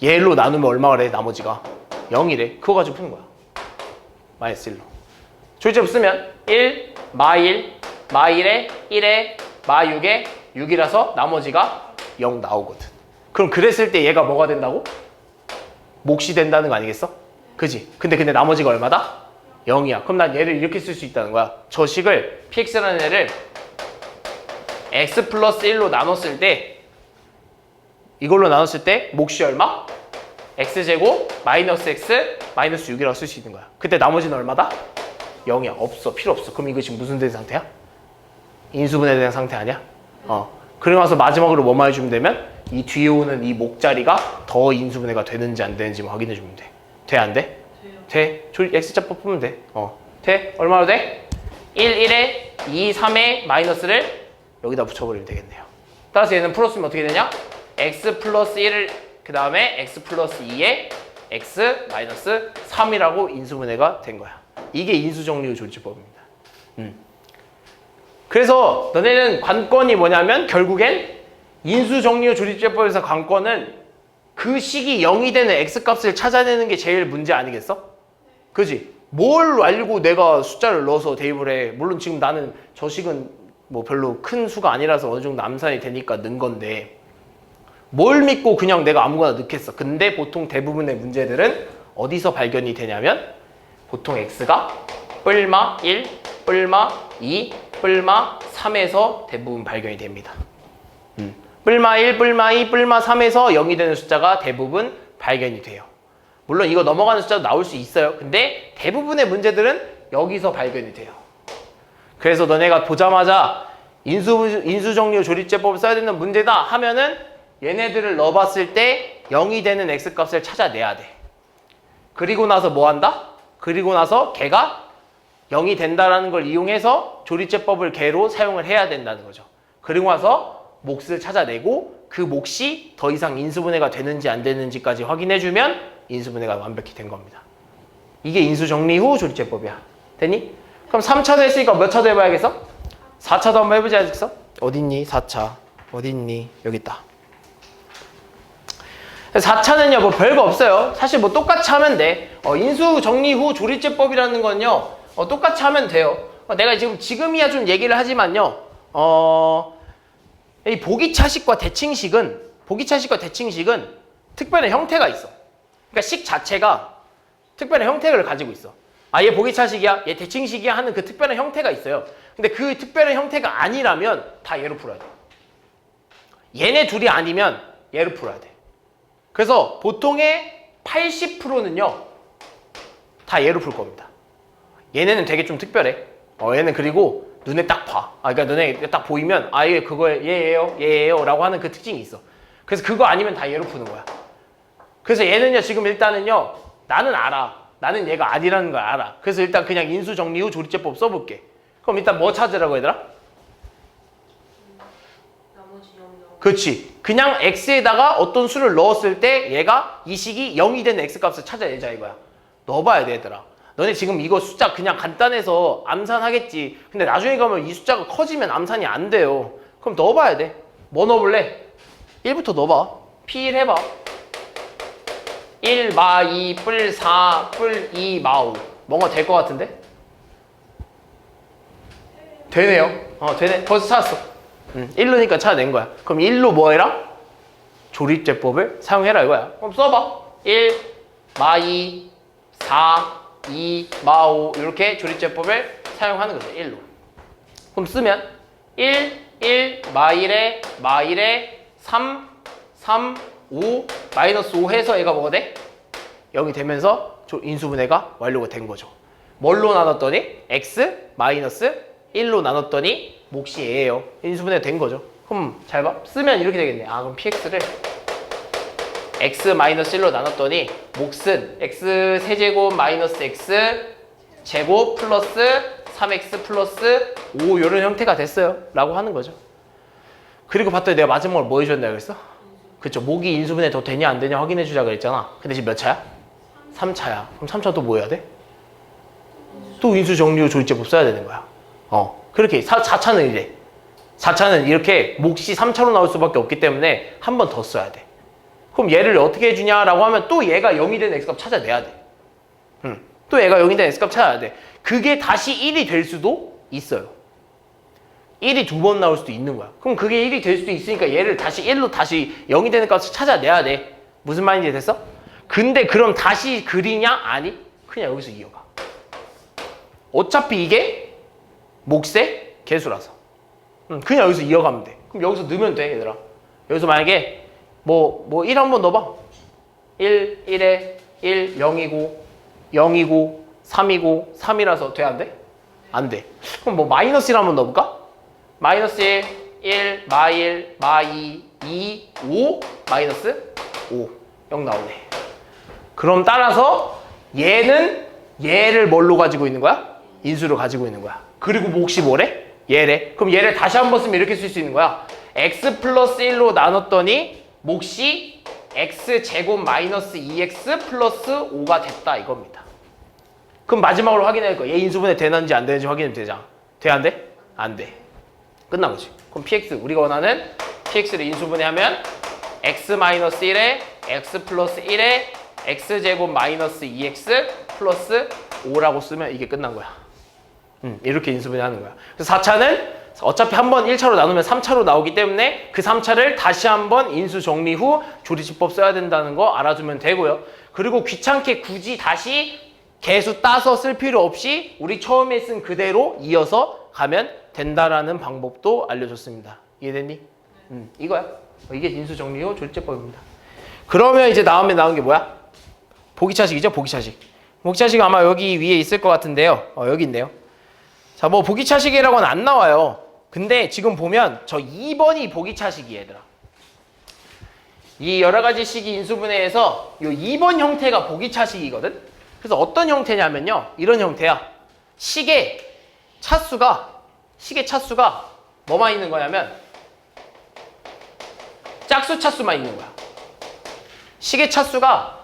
얘로 나누면 얼마가 래? 나머지가 0이래. 그거 가지고 푸는 거야. 마이너스 1로. 조리제법 쓰면 1, 마1, 마1에 1에 마6에 6이라서 나머지가 0 나오거든. 그럼 그랬을 때 얘가 뭐가 된다고? 몫이 된다는 거 아니겠어? 그지? 근데 나머지가 얼마다? 0이야. 그럼 난 얘를 이렇게 쓸 수 있다는 거야. 저 식을 px라는 애를 x 플러스 1로 나눴을 때 이걸로 나눴을 때 몫이 얼마? x제곱 마이너스 x 마이너스 6이라고 쓸 수 있는 거야. 그때 나머지는 얼마다? 0이야. 없어. 필요 없어. 그럼 이거 지금 무슨 된 상태야? 인수분해 된 상태 아니야? 그리고 나서 마지막으로 뭐만 해주면 되면 이 뒤에 오는 이 목 자리가 더 인수분해가 되는지 안 되는지만 확인해 주면 돼. 돼? 안 돼? 돼. x자법 풀면 돼. 돼? 얼마로 돼? 1, 1에 2, 3에 마이너스를 여기다 붙여버리면 되겠네요. 따라서 얘는 풀었으면 어떻게 되냐? x 플러스 1을 그 다음에 x 플러스 2에 x 마이너스 3이라고 인수분해가 된 거야. 이게 인수정리후 조리법입니다. 그래서 너네는 관건이 뭐냐면 결국엔 인수정리후 조리법에서 관건은 그 식이 0이 되는 x값을 찾아내는 게 제일 문제 아니겠어? 그지? 뭘 알고 내가 숫자를 넣어서 대입을 해. 물론 지금 나는 저 식은 뭐 별로 큰 수가 아니라서 어느 정도 암산이 되니까 넣은 건데 뭘 믿고 그냥 내가 아무거나 넣겠어. 근데 보통 대부분의 문제들은 어디서 발견이 되냐면 보통 x가 뿔마 1, 뿔마 2, 뿔마 3에서 대부분 발견이 됩니다. 뿔마 1, 뿔마 2, 뿔마 3에서 0이 되는 숫자가 대부분 발견이 돼요. 물론 이거 넘어가는 숫자도 나올 수 있어요. 근데 대부분의 문제들은 여기서 발견이 돼요. 그래서 너네가 보자마자 인수정리후 조리제법을 써야 되는 문제다 하면은 얘네들을 넣어봤을 때 0이 되는 x값을 찾아내야 돼. 그리고 나서 뭐 한다? 그리고 나서 걔가 0이 된다라는 걸 이용해서 조리제법을 걔로 사용을 해야 된다는 거죠. 그리고 나서 몫을 찾아내고 그 몫이 더 이상 인수분해가 되는지 안 되는지까지 확인해주면 인수분해가 완벽히 된 겁니다. 이게 인수정리후 조리제법이야. 됐니? 그럼 3차도 했으니까 몇 차도 해봐야겠어? 4차도 한번 해보자 했어? 어딨니? 4차. 어딨니? 여기 있다. 4차는요 뭐 별거 없어요. 사실 뭐 똑같이 하면 돼. 인수정리후 조리제법이라는 건요 똑같이 하면 돼요. 내가 지금이야 좀 얘기를 하지만요 이 보기차식과 대칭식은 특별한 형태가 있어. 그러니까 식 자체가 특별한 형태를 가지고 있어. 얘 보기차식이야, 얘 대칭식이야 하는 그 특별한 형태가 있어요. 근데 그 특별한 형태가 아니라면 다 얘로 풀어야 돼. 얘네 둘이 아니면 얘로 풀어야 돼. 그래서 보통의 80%는요 다 얘로 풀 겁니다. 얘네는 되게 좀 특별해. 얘는 그리고 눈에 딱 봐. 그러니까 너네 딱 보이면 이게 얘예요 라고 하는 그 특징이 있어. 그래서 그거 아니면 다 얘로 푸는 거야. 그래서 얘는요 지금 일단은요 나는 알아. 나는 얘가 아니라는 걸 알아. 그래서 일단 그냥 인수정리후 조리제법 써볼게. 그럼 일단 뭐 찾으라고 얘들아? 나머지 0. 그렇지. 그냥 x에다가 어떤 수를 넣었을 때 얘가 이 식이 0이 된 x값을 찾아내자 이거야. 넣어봐야 돼 얘들아. 너네 지금 이거 숫자 그냥 간단해서 암산하겠지. 근데 나중에 가면 이 숫자가 커지면 암산이 안 돼요. 그럼 넣어봐야 돼. 뭐 넣어볼래? 1부터 넣어봐. P1 해봐. 1, 마 2, 뿔 4, 뿔 2, 마 5. 뭔가 될 것 같은데? 되네요. 되네. 벌써 찾았어. 1로니까 찾아낸 거야. 그럼 1로 뭐 해라? 조립제법을 사용해라 이거야. 그럼 써봐. 1, 마 2, 4, 2, 마 5 이렇게 조립제법을 사용하는 거죠. 1로. 그럼 쓰면 1, 1, 마 1에 3, 3, 5, 마이너스 5 해서 얘가 뭐가 돼? 0이 되면서 인수분해가 완료가 된 거죠. 뭘로 나눴더니? x 마이너스 1로 나눴더니 몫이 얘예요. 인수분해 된 거죠. 그럼 잘 봐. 쓰면 이렇게 되겠네. 그럼 px를 x 마이너스 1로 나눴더니 몫은 x 세제곱 마이너스 x 제곱 플러스 3x 플러스 5 이런 형태가 됐어요. 라고 하는 거죠. 그리고 봤더니 내가 마지막으로 뭐 해줬나 그랬어? 그쵸. 목이 인수분해 더 되냐 안 되냐 확인해 주자 그랬잖아. 근데 지금 몇 차야? 3차야. 그럼 3차 또 뭐 해야 돼? 또 인수정리후 조리제법 써야 되는 거야. 그렇게 4차는 이래. 4차는 이렇게 몫이 3차로 나올 수밖에 없기 때문에 한 번 더 써야 돼. 그럼 얘를 어떻게 해주냐라고 하면 또 얘가 0이 된 x값 찾아내야 돼. 또 얘가 0이 된 x값 찾아야 돼. 그게 다시 1이 될 수도 있어요. 1이 두 번 나올 수도 있는 거야. 그럼 그게 1이 될 수도 있으니까 얘를 다시 1로 다시 0이 되는 값을 찾아내야 돼. 무슨 말인지 됐어? 근데 그럼 다시 그리냐? 아니. 그냥 여기서 이어가. 어차피 이게 몫의 개수라서. 그냥 여기서 이어가면 돼. 그럼 여기서 넣으면 돼, 얘들아. 여기서 만약에 뭐 1 한번 넣어봐. 1, 1에 1, 0이고 0이고 3이고 3이라서 돼, 안 돼? 안 돼. 그럼 뭐 마이너스 1 한번 넣어볼까? 마이너스 1, 1, 마 1, 마 2, 2, 5, 마이너스 5. 0 나오네. 그럼 따라서 얘는 얘를 뭘로 가지고 있는 거야? 인수로 가지고 있는 거야. 그리고 몫이 뭐래? 얘래. 그럼 얘를 다시 한번 쓰면 이렇게 쓸 수 있는 거야. x 플러스 1로 나눴더니 몫이 x제곱 마이너스 2x 플러스 5가 됐다 이겁니다. 그럼 마지막으로 확인할 거야. 얘 인수분해 되는지 안 되는지 확인하면 되잖아. 돼, 안 돼? 안 돼. 끝난 거지. 그럼 px, 우리가 원하는 px를 인수분해하면 x 마이너스 1에 x 플러스 1에 x제곱 마이너스 2x 플러스 5라고 쓰면 이게 끝난 거야. 이렇게 인수분해하는 거야. 그래서 4차는 어차피 한번 1차로 나누면 3차로 나오기 때문에 그 3차를 다시 한번 인수 정리 후 조리지법 써야 된다는 거 알아두면 되고요. 그리고 귀찮게 굳이 다시 개수 따서 쓸 필요 없이 우리 처음에 쓴 그대로 이어서 가면 된다라는 방법도 알려줬습니다. 이해됐니? 이거야. 이게 인수 정리 후 조리제법입니다. 그러면 이제 다음에 나온 게 뭐야? 보기차식이죠, 보기차식. 보기차식 아마 여기 위에 있을 것 같은데요. 여기 있네요. 자, 뭐 보기차식이라고는 안 나와요. 근데 지금 보면 저 2번이 보기차식이에요, 얘들아. 이 여러 가지 식이 인수분해에서 이 2번 형태가 보기차식이거든. 그래서 어떤 형태냐면요, 이런 형태야. 식의 차수가 뭐만 있는 거냐면 짝수 차수만 있는 거야. 식의 차수가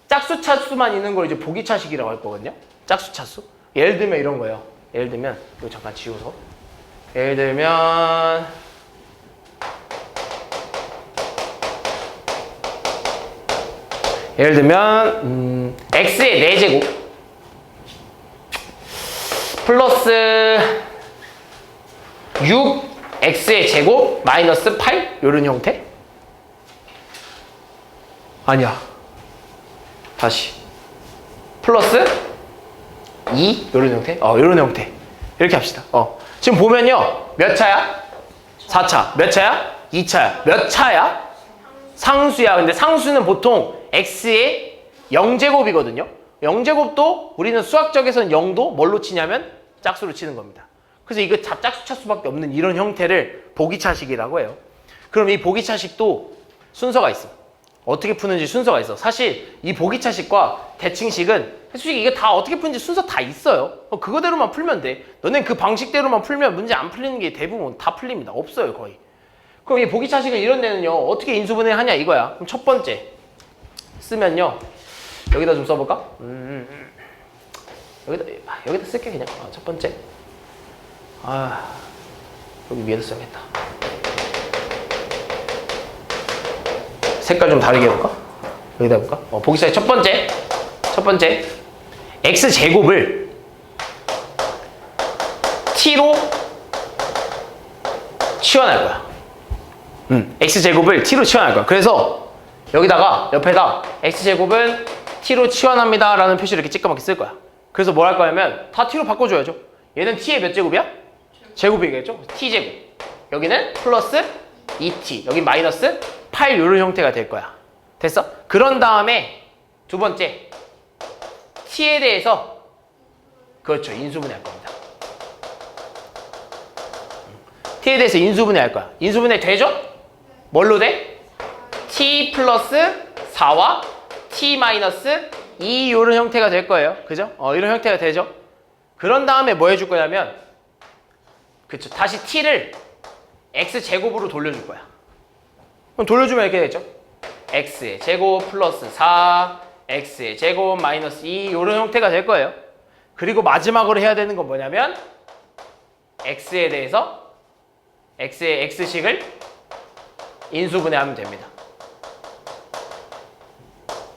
짝수 차수만 있는 걸 이제 보기차식이라고 할 거거든요. 짝수 차수. 예를 들면 이런 거예요. 예를 들면 이거 잠깐 지워서. 예를 들면 x의 4제곱 플러스 6x의 제곱 마이너스 8 이런 형태? 아니야. 다시 플러스 2 이런 형태? 이런 형태. 이렇게 합시다. 지금 보면요. 몇 차야? 4차. 몇 차야? 2차야. 몇 차야? 상수야. 근데 상수는 보통 x의 0제곱이거든요. 0제곱도 우리는 수학적에서는 0도 뭘로 치냐면 짝수로 치는 겁니다. 그래서 이거 짝수 차수밖에 없는 이런 형태를 보기차식이라고 해요. 그럼 이 보기차식도 순서가 있어. 어떻게 푸는지 순서가 있어. 사실 이 보기차식과 대칭식은 솔직히 이게 다 어떻게 푸는지 순서 다 있어요. 그거대로만 풀면 돼. 너넨 그 방식대로만 풀면 문제 안 풀리는 게 대부분 다 풀립니다. 없어요, 거의. 그럼 이 보기차식은 이런 데는요, 어떻게 인수분해 하냐 이거야. 그럼 첫 번째 쓰면요, 여기다 좀 써볼까? 여기다 쓸게 그냥. 첫 번째. 여기 위에다 써야겠다. 색깔 좀 다르게 해볼까? 여기다 해볼까? 보기차식 첫 번째 x제곱을 t로 치환할 거야. x제곱을 t로 치환할 거야. 그래서 여기다가 옆에다 x제곱은 t로 치환합니다 라는 표시를 이렇게 찌까맣게 쓸 거야. 그래서 뭘 할 거냐면 다 t로 바꿔줘야죠. 얘는 t의 몇 제곱이야? 제곱이겠죠? t제곱. 여기는 플러스 2t, 여기 마이너스 8 이런 형태가 될 거야. 됐어? 그런 다음에 두 번째 t에 대해서 그렇죠, 인수분해 할 겁니다. t에 대해서 인수분해 할 거야. 인수분해 되죠? 뭘로 돼? t 플러스 4와 t 마이너스 2 이런 형태가 될 거예요. 그죠? 이런 형태가 되죠? 그런 다음에 뭐 해줄 거냐면 그쵸, 다시 t를 x제곱으로 돌려줄 거야. 그럼 돌려주면 이렇게 되죠? x의 제곱 플러스 4 x의 제곱 마이너스 2 이런 형태가 될 거예요. 그리고 마지막으로 해야 되는 건 뭐냐면 x에 대해서 x의 x식을 인수분해하면 됩니다.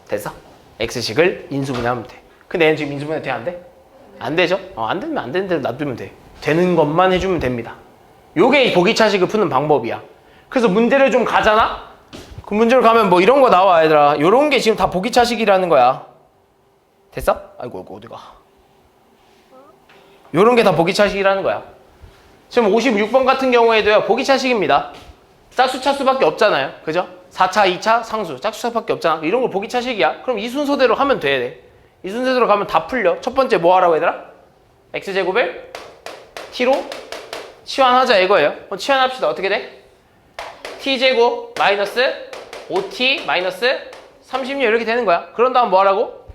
됐어? x식을 인수분해하면 돼. 근데 얘는 지금 인수분해 돼? 안 돼? 안 되죠? 안 되면 안 되는 대로 놔두면 돼. 되는 것만 해주면 됩니다. 요게 보기차식을 푸는 방법이야. 그래서 문제를 좀 가잖아? 그 문제를 가면 뭐 이런 거 나와, 얘들아. 요런 게 지금 다 보기차식이라는 거야. 됐어? 아이고, 어디가. 요런 게 다 보기차식이라는 거야. 지금 56번 같은 경우에도요, 보기차식입니다. 짝수차수밖에 없잖아요. 그죠? 4차, 2차, 상수. 짝수차수밖에 없잖아. 이런 거 보기차식이야. 그럼 이 순서대로 하면 돼. 이 순서대로 가면 다 풀려. 첫 번째 뭐 하라고 얘들아? x제곱을 t로 치환하자 이거예요. 그럼 치환합시다. 어떻게 돼? t제곱 마이너스 5t 마이너스 36 이렇게 되는 거야. 그런 다음 뭐 하라고?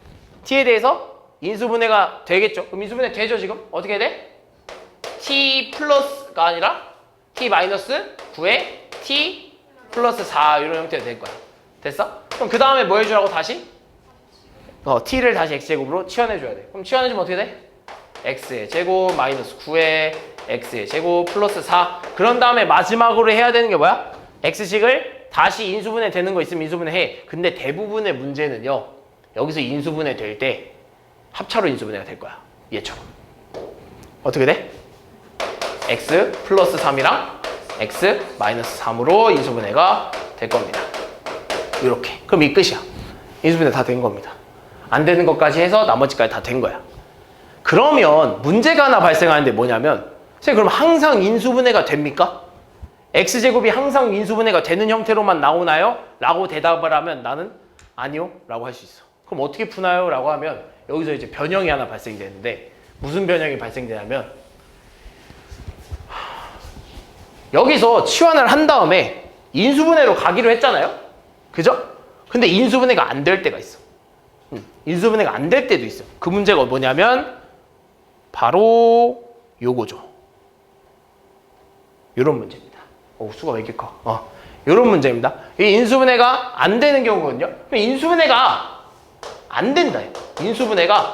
t에 대해서 인수분해가 되겠죠. 그럼 인수분해 되죠 지금? 어떻게 돼? t 플러스가 아니라 t 마이너스 9에 t 플러스 4 이런 형태로 될 거야. 됐어? 그럼 그 다음에 뭐 해주라고 다시? t를 다시 x제곱으로 치환해줘야 돼. 그럼 치환해주면 어떻게 돼? x의 제곱 마이너스 9에 x의 제곱 플러스 4. 그런 다음에 마지막으로 해야 되는 게 뭐야? x식을 다시 인수분해 되는 거 있으면 인수분해 해. 근데 대부분의 문제는요, 여기서 인수분해 될 때 합차로 인수분해가 될 거야. 얘처럼. 어떻게 돼? x 플러스 3이랑 x 마이너스 3으로 인수분해가 될 겁니다. 이렇게. 그럼 이 끝이야. 인수분해 다 된 겁니다. 안 되는 것까지 해서 나머지까지 다 된 거야. 그러면 문제가 하나 발생하는데 뭐냐면, 선생님 그럼 항상 인수분해가 됩니까? x제곱이 항상 인수분해가 되는 형태로만 나오나요? 라고 대답을 하면 나는 아니요 라고 할 수 있어. 그럼 어떻게 푸나요? 라고 하면 여기서 이제 변형이 하나 발생되는데, 무슨 변형이 발생되냐면, 여기서 치환을 한 다음에 인수분해로 가기로 했잖아요? 그죠? 근데 인수분해가 안 될 때가 있어. 인수분해가 안 될 때도 있어. 그 문제가 뭐냐면 바로 요거죠. 요런 문제입니다. 수가 왜 이렇게 커? 요런 문제입니다. 이 인수분해가 안 되는 경우거든요. 인수분해가 안 된다. 인수분해가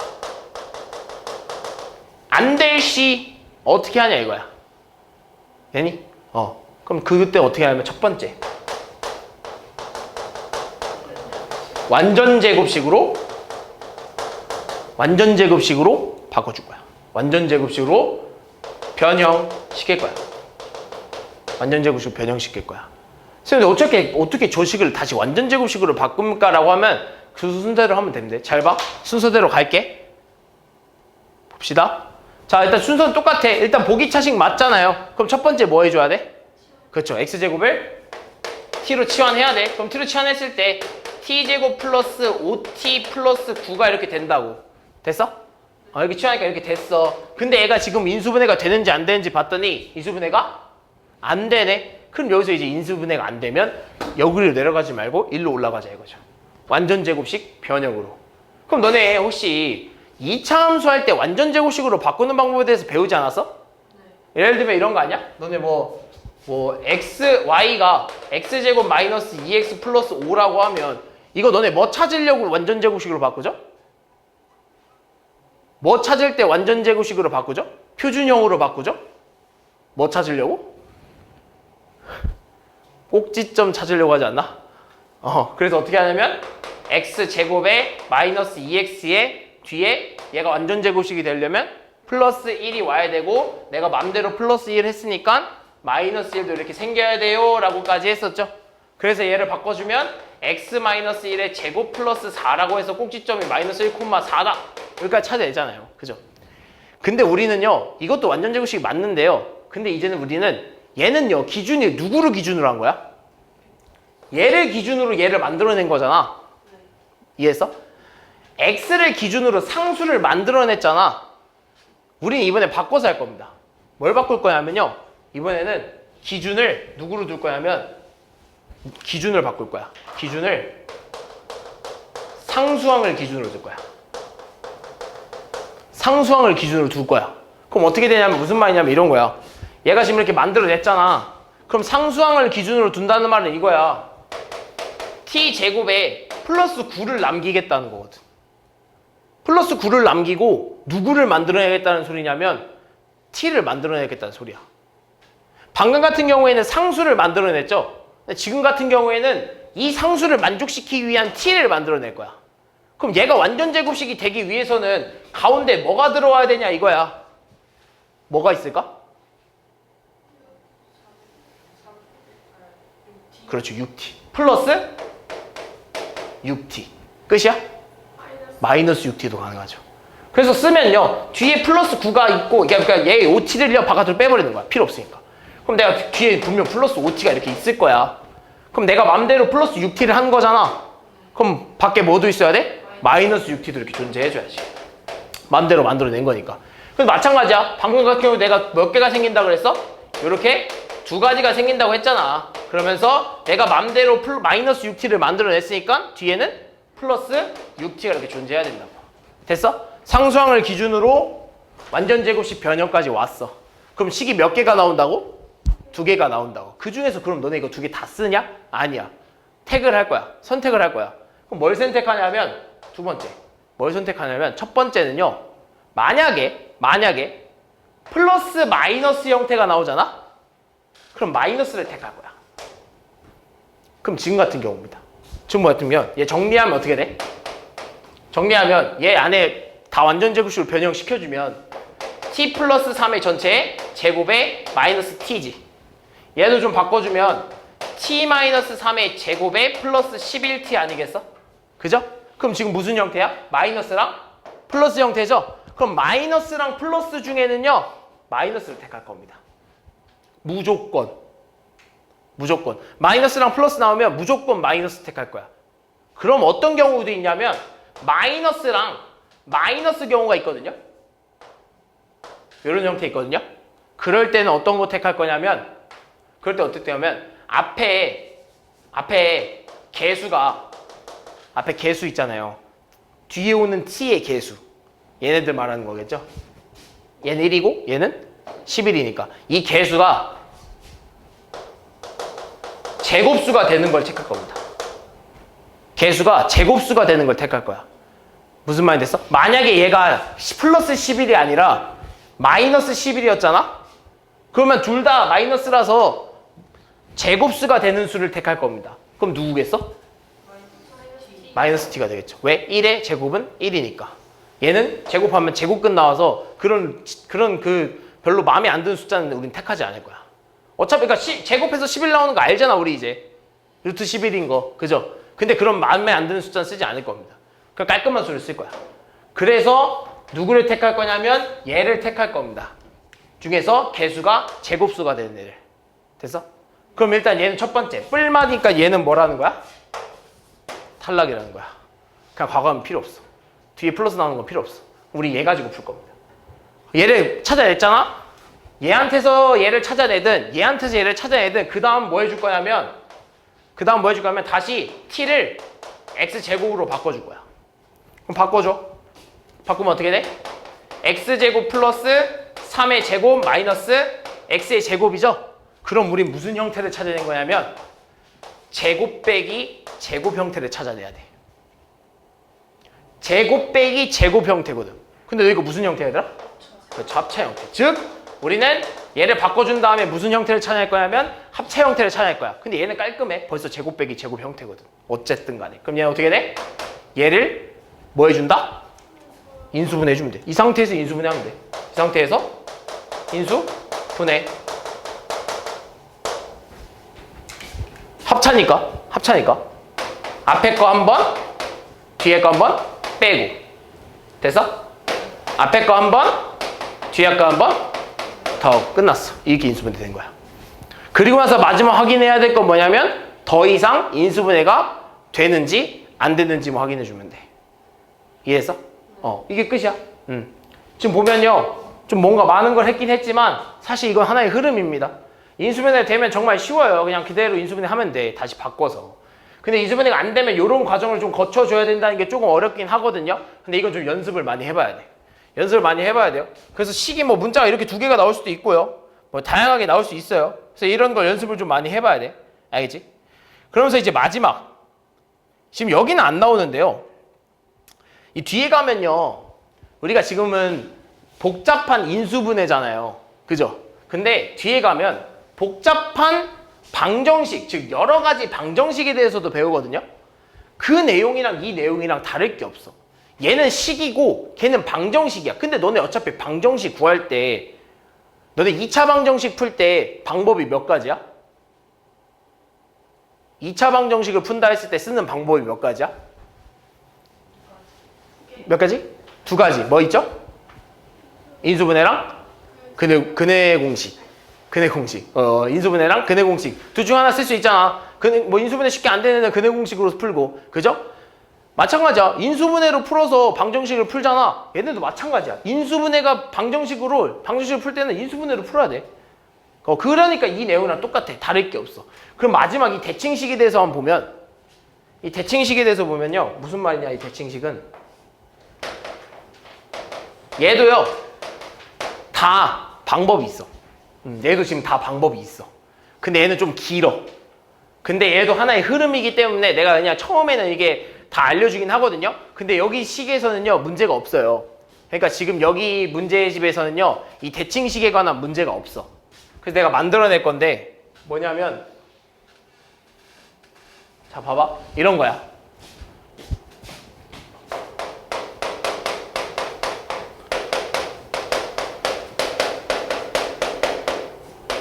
안 될 시 어떻게 하냐 이거야. 되니? 그럼 그때 어떻게 하냐면 첫 번째 완전 제곱식으로 바꿔줄 거야. 완전 제곱식으로 변형시킬 거야. 완전 제곱식으로 변형시킬 거야. 선생님 어떻게 조식을 다시 완전 제곱식으로 바꿉니까라고 하면 그 순서대로 하면 됩니다. 잘 봐. 순서대로 갈게. 봅시다. 자, 일단 순서는 똑같아. 일단 보기차식 맞잖아요. 그럼 첫 번째 뭐 해줘야 돼? 그렇죠. x제곱을 t로 치환해야 돼. 그럼 t로 치환했을 때 t제곱 플러스 5t 플러스 9가 이렇게 된다고. 됐어? 이렇게 치환하니까 이렇게 됐어. 근데 얘가 지금 인수분해가 되는지 안 되는지 봤더니 인수분해가 안 되네. 그럼 여기서 이제 인수분해가 안 되면 여기로 내려가지 말고 일로 올라가자 이거죠. 완전 제곱식 변형으로. 그럼 너네 혹시 2차 함수 할 때 완전 제곱식으로 바꾸는 방법에 대해서 배우지 않았어? 네. 예를 들면 이런 거 아니야? 너네 y가 x제곱 마이너스 2x 플러스 5라고 하면 이거 너네 뭐 찾으려고 완전 제곱식으로 바꾸죠? 뭐 찾을 때 완전 제곱식으로 바꾸죠? 표준형으로 바꾸죠? 뭐 찾으려고? 꼭지점 찾으려고 하지 않나? 그래서 어떻게 하냐면 x제곱에 마이너스 2x의 뒤에 얘가 완전 제곱식이 되려면 플러스 1이 와야 되고, 내가 맘대로 플러스 1 했으니까 마이너스 1도 이렇게 생겨야 돼요 라고까지 했었죠. 그래서 얘를 바꿔주면 x 마이너스 1의 제곱 플러스 4라고 해서 꼭지점이 마이너스 1,4다 여기까지 찾아내잖아요. 그죠? 근데 우리는요, 이것도 완전 제곱식이 맞는데요, 근데 이제는 우리는 얘는요 기준이 누구를 기준으로 한 거야? 얘를 기준으로 얘를 만들어낸 거잖아. 이해했어? x를 기준으로 상수를 만들어냈잖아. 우린 이번에 바꿔서 할 겁니다. 뭘 바꿀 거냐면요, 이번에는 기준을 누구로 둘 거냐면 기준을 바꿀 거야. 기준을 상수항을 기준으로 둘 거야. 상수항을 기준으로 둘 거야. 그럼 어떻게 되냐면 무슨 말이냐면 이런 거야. 얘가 지금 이렇게 만들어냈잖아. 그럼 상수항을 기준으로 둔다는 말은 이거야. t제곱에 플러스 9를 남기겠다는 거거든. 플러스 9를 남기고 누구를 만들어내겠다는 소리냐면 t를 만들어내겠다는 소리야. 방금 같은 경우에는 상수를 만들어냈죠. 지금 같은 경우에는 이 상수를 만족시키기 위한 t를 만들어낼 거야. 그럼 얘가 완전 제곱식이 되기 위해서는 가운데 뭐가 들어와야 되냐 이거야. 뭐가 있을까? 그렇죠. 6t. 플러스 6t. 끝이야? 마이너스 6t도 가능하죠. 그래서 쓰면요. 뒤에 플러스 9가 있고 그러니까 얘 5t를요 바깥으로 빼버리는 거야. 필요 없으니까. 그럼 내가 뒤에 분명 플러스 5t가 이렇게 있을 거야. 그럼 내가 맘대로 플러스 6t를 한 거잖아. 그럼 밖에 뭐도 있어야 돼? 마이너스 6t도 이렇게 존재해줘야지. 맘대로 만들어낸 거니까. 그래서 마찬가지야. 방금 같은 경우 내가 몇 개가 생긴다 그랬어? 이렇게 두 가지가 생긴다고 했잖아. 그러면서 내가 맘대로 마이너스 6t를 만들어냈으니까 뒤에는 플러스 6t가 이렇게 존재해야 된다고. 됐어? 상수항을 기준으로 완전 제곱식 변형까지 왔어. 그럼 식이 몇 개가 나온다고? 2개가 나온다고. 그 중에서 그럼 너네 이거 2개 다 쓰냐? 아니야. 택을 할 거야. 선택을 할 거야. 그럼 뭘 선택하냐면 두 번째. 뭘 선택하냐면 첫 번째는요. 만약에 플러스 마이너스 형태가 나오잖아? 그럼 마이너스를 택할 거야. 그럼 지금 같은 경우입니다. 지금 같은 경우 얘 정리하면 어떻게 돼? 정리하면 얘 안에 다 완전 제곱식으로 변형시켜주면 t 플러스 3의 전체에 제곱에 마이너스 t지. 얘도 좀 바꿔주면 t 마이너스 3의 제곱에 플러스 11t 아니겠어? 그죠? 그럼 지금 무슨 형태야? 마이너스랑 플러스 형태죠? 그럼 마이너스랑 플러스 중에는요 마이너스를 택할 겁니다. 무조건 마이너스랑 플러스 나오면 무조건 마이너스 택할 거야. 그럼 어떤 경우도 있냐면 마이너스랑 마이너스 경우가 있거든요. 이런 형태 있거든요. 그럴 때는 어떤 거 택할 거냐면 그럴 때 어떻게 하면 앞에 개수가 앞에 개수 있잖아요. 뒤에 오는 t의 개수. 얘네들 말하는 거겠죠. 얘는 1이고 얘는 11이니까 이 개수가 제곱수가 되는 걸 택할 겁니다. 개수가 제곱수가 되는 걸 택할 거야. 무슨 말이 됐어? 만약에 얘가 플러스 11이 아니라 마이너스 11이었잖아? 그러면 둘 다 마이너스라서 제곱수가 되는 수를 택할 겁니다. 그럼 누구겠어? 마이너스 t가 되겠죠. 왜? 1의 제곱은 1이니까. 얘는 제곱하면 제곱끝 나와서 그런 그 별로 마음에 안 드는 숫자는 우린 택하지 않을 거야. 어차피 그러니까 제곱해서 11 나오는 거 알잖아 우리 이제. 루트 11인 거. 그죠? 근데 그런 마음에 안 드는 숫자는 쓰지 않을 겁니다. 그냥 깔끔한 수를 쓸 거야. 그래서 누구를 택할 거냐면 얘를 택할 겁니다. 중에서 개수가 제곱수가 되는 애를. 됐어? 그럼 일단 얘는 첫 번째. 뿔맞으니까 얘는 뭐라는 거야? 탈락이라는 거야. 그냥 과거하면 필요 없어. 뒤에 플러스 나오는 건 필요 없어. 우리 얘 가지고 풀 겁니다. 얘를 찾아냈잖아? 얘한테서 얘를 찾아내든 얘한테서 얘를 찾아내든 그 다음 뭐 해줄 거냐면 다시 t를 x제곱으로 바꿔줄 거야. 그럼 바꿔줘. 바꾸면 어떻게 돼? x제곱 플러스 3의 제곱 마이너스 x의 제곱이죠? 그럼 우린 무슨 형태를 찾아낸 거냐면 제곱 빼기 제곱 형태를 찾아내야 돼. 제곱 빼기 제곱 형태거든. 근데 여기가 무슨 형태야? 그렇죠, 합차 형태. 즉 우리는 얘를 바꿔준 다음에 무슨 형태를 찾아낼 거냐면 합차 형태를 찾아낼 거야. 근데 얘는 깔끔해. 벌써 제곱 빼기 제곱 형태거든. 어쨌든 간에. 그럼 얘는 어떻게 돼? 얘를 뭐 해준다? 인수분해 해주면 돼. 이 상태에서 인수분해 하면 돼. 이 상태에서 인수분해. 합차니까. 앞에 거 한 번, 뒤에 거 한 번 빼고. 됐어? 앞에 거 한 번, 뒤에 거 한 번 더 끝났어. 이렇게 인수분해 된 거야. 그리고 나서 마지막 확인해야 될 건 뭐냐면 더 이상 인수분해가 되는지 안 되는지만 확인해 주면 돼. 이해했어? 이게 끝이야. 지금 보면요. 좀 뭔가 많은 걸 했긴 했지만 사실 이건 하나의 흐름입니다. 인수분해 되면 정말 쉬워요. 그냥 그대로 인수분해 하면 돼. 다시 바꿔서. 근데 인수분해가 안 되면 이런 과정을 좀 거쳐줘야 된다는 게 조금 어렵긴 하거든요. 근데 이건 좀 연습을 많이 해봐야 돼. 연습을 많이 해봐야 돼요. 그래서 식이 뭐 문자가 이렇게 2개가 나올 수도 있고요. 뭐 다양하게 나올 수 있어요. 그래서 이런 걸 연습을 좀 많이 해봐야 돼. 알겠지? 그러면서 이제 마지막. 지금 여기는 안 나오는데요. 이 뒤에 가면요. 우리가 지금은 복잡한 인수분해잖아요. 그죠? 근데 뒤에 가면 복잡한 방정식, 즉 여러 가지 방정식에 대해서도 배우거든요. 그 내용이랑 이 내용이랑 다를 게 없어. 얘는 식이고 걔는 방정식이야. 근데 너네 어차피 방정식 구할 때 너네 2차 방정식 풀 때 방법이 몇 가지야? 2차 방정식을 푼다 했을 때 쓰는 방법이 몇 가지야? 몇 가지? 두 가지. 뭐 있죠? 인수분해랑 근해 공식. 근해 공식. 인수분해랑 근해 공식. 둘 중 하나 쓸 수 있잖아. 뭐 인수분해 쉽게 안 되는 애는 근해 공식으로 풀고. 그죠? 마찬가지야. 인수분해로 풀어서 방정식을 풀잖아. 얘네도 마찬가지야. 인수분해가 방정식을 풀 때는 인수분해로 풀어야 돼. 그러니까 이 내용이랑 똑같아. 다를 게 없어. 그럼 마지막 이 대칭식에 대해서 한번 보면, 이 대칭식에 대해서 보면요. 무슨 말이냐, 이 대칭식은. 얘도요. 다 방법이 있어. 얘도 지금 다 방법이 있어. 근데 얘는 좀 길어. 근데 얘도 하나의 흐름이기 때문에 내가 그냥 처음에는 이게 다 알려주긴 하거든요. 근데 여기 식에서는요. 문제가 없어요. 그러니까 지금 여기 문제집에서는요. 이 대칭식에 관한 문제가 없어. 그래서 내가 만들어낼 건데 뭐냐면, 자 봐봐. 이런 거야.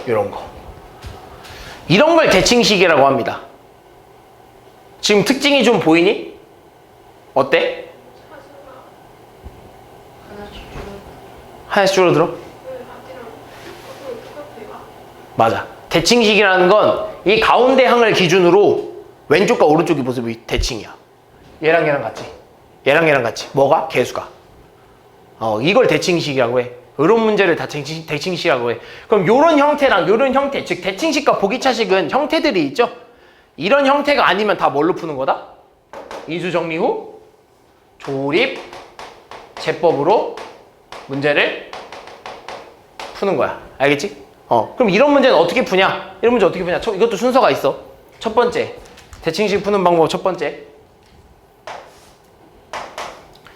이런 거. 이런 걸 대칭식이라고 합니다. 지금 특징이 좀 보이니? 어때? 하나씩 줄어들어? 맞아. 대칭식이라는 건 이 가운데 항을 기준으로 왼쪽과 오른쪽의 모습이 대칭이야. 얘랑 얘랑 같이. 얘랑 얘랑 같이. 뭐가? 개수가. 이걸 대칭식이라고 해. 이런 문제를 다 대칭식이라고 해. 그럼 요런 형태랑 요런 형태, 즉 대칭식과 보기차식은 형태들이 있죠? 이런 형태가 아니면 다 뭘로 푸는 거다? 인수정리 후 조립 제법으로 문제를 푸는 거야. 알겠지? 그럼 이런 문제는 어떻게 푸냐? 이런 문제 어떻게 푸냐? 이것도 순서가 있어. 첫 번째, 대칭식 푸는 방법 첫 번째.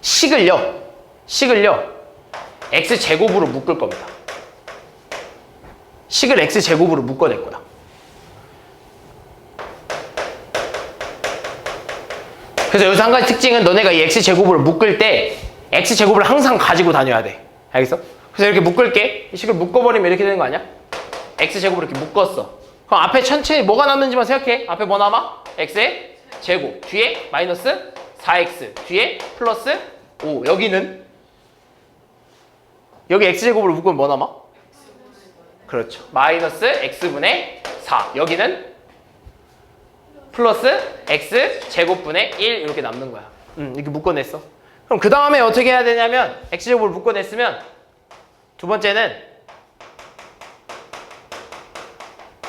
식을요. x제곱으로 묶을 겁니다. 식을 x제곱으로 묶어낼 거야. 그래서 여기서 한 가지 특징은 너네가 이 x제곱으로 묶을 때 x제곱을 항상 가지고 다녀야 돼. 알겠어? 그래서 이렇게 묶을게. 이 식을 묶어버리면 이렇게 되는 거 아니야? x제곱으로 이렇게 묶었어. 그럼 앞에 전체 뭐가 남는지만 생각해. 앞에 뭐 남아? x의 제곱. 뒤에 마이너스 4x. 뒤에 플러스 5. 여기는? 여기 x제곱으로 묶으면 뭐 남아? 그렇죠. 마이너스 x분의 4. 여기는? 플러스 x제곱분의 1 이렇게 남는 거야. 이렇게 묶어냈어. 그럼 그 다음에 어떻게 해야 되냐면 x제곱을 묶어냈으면 두 번째는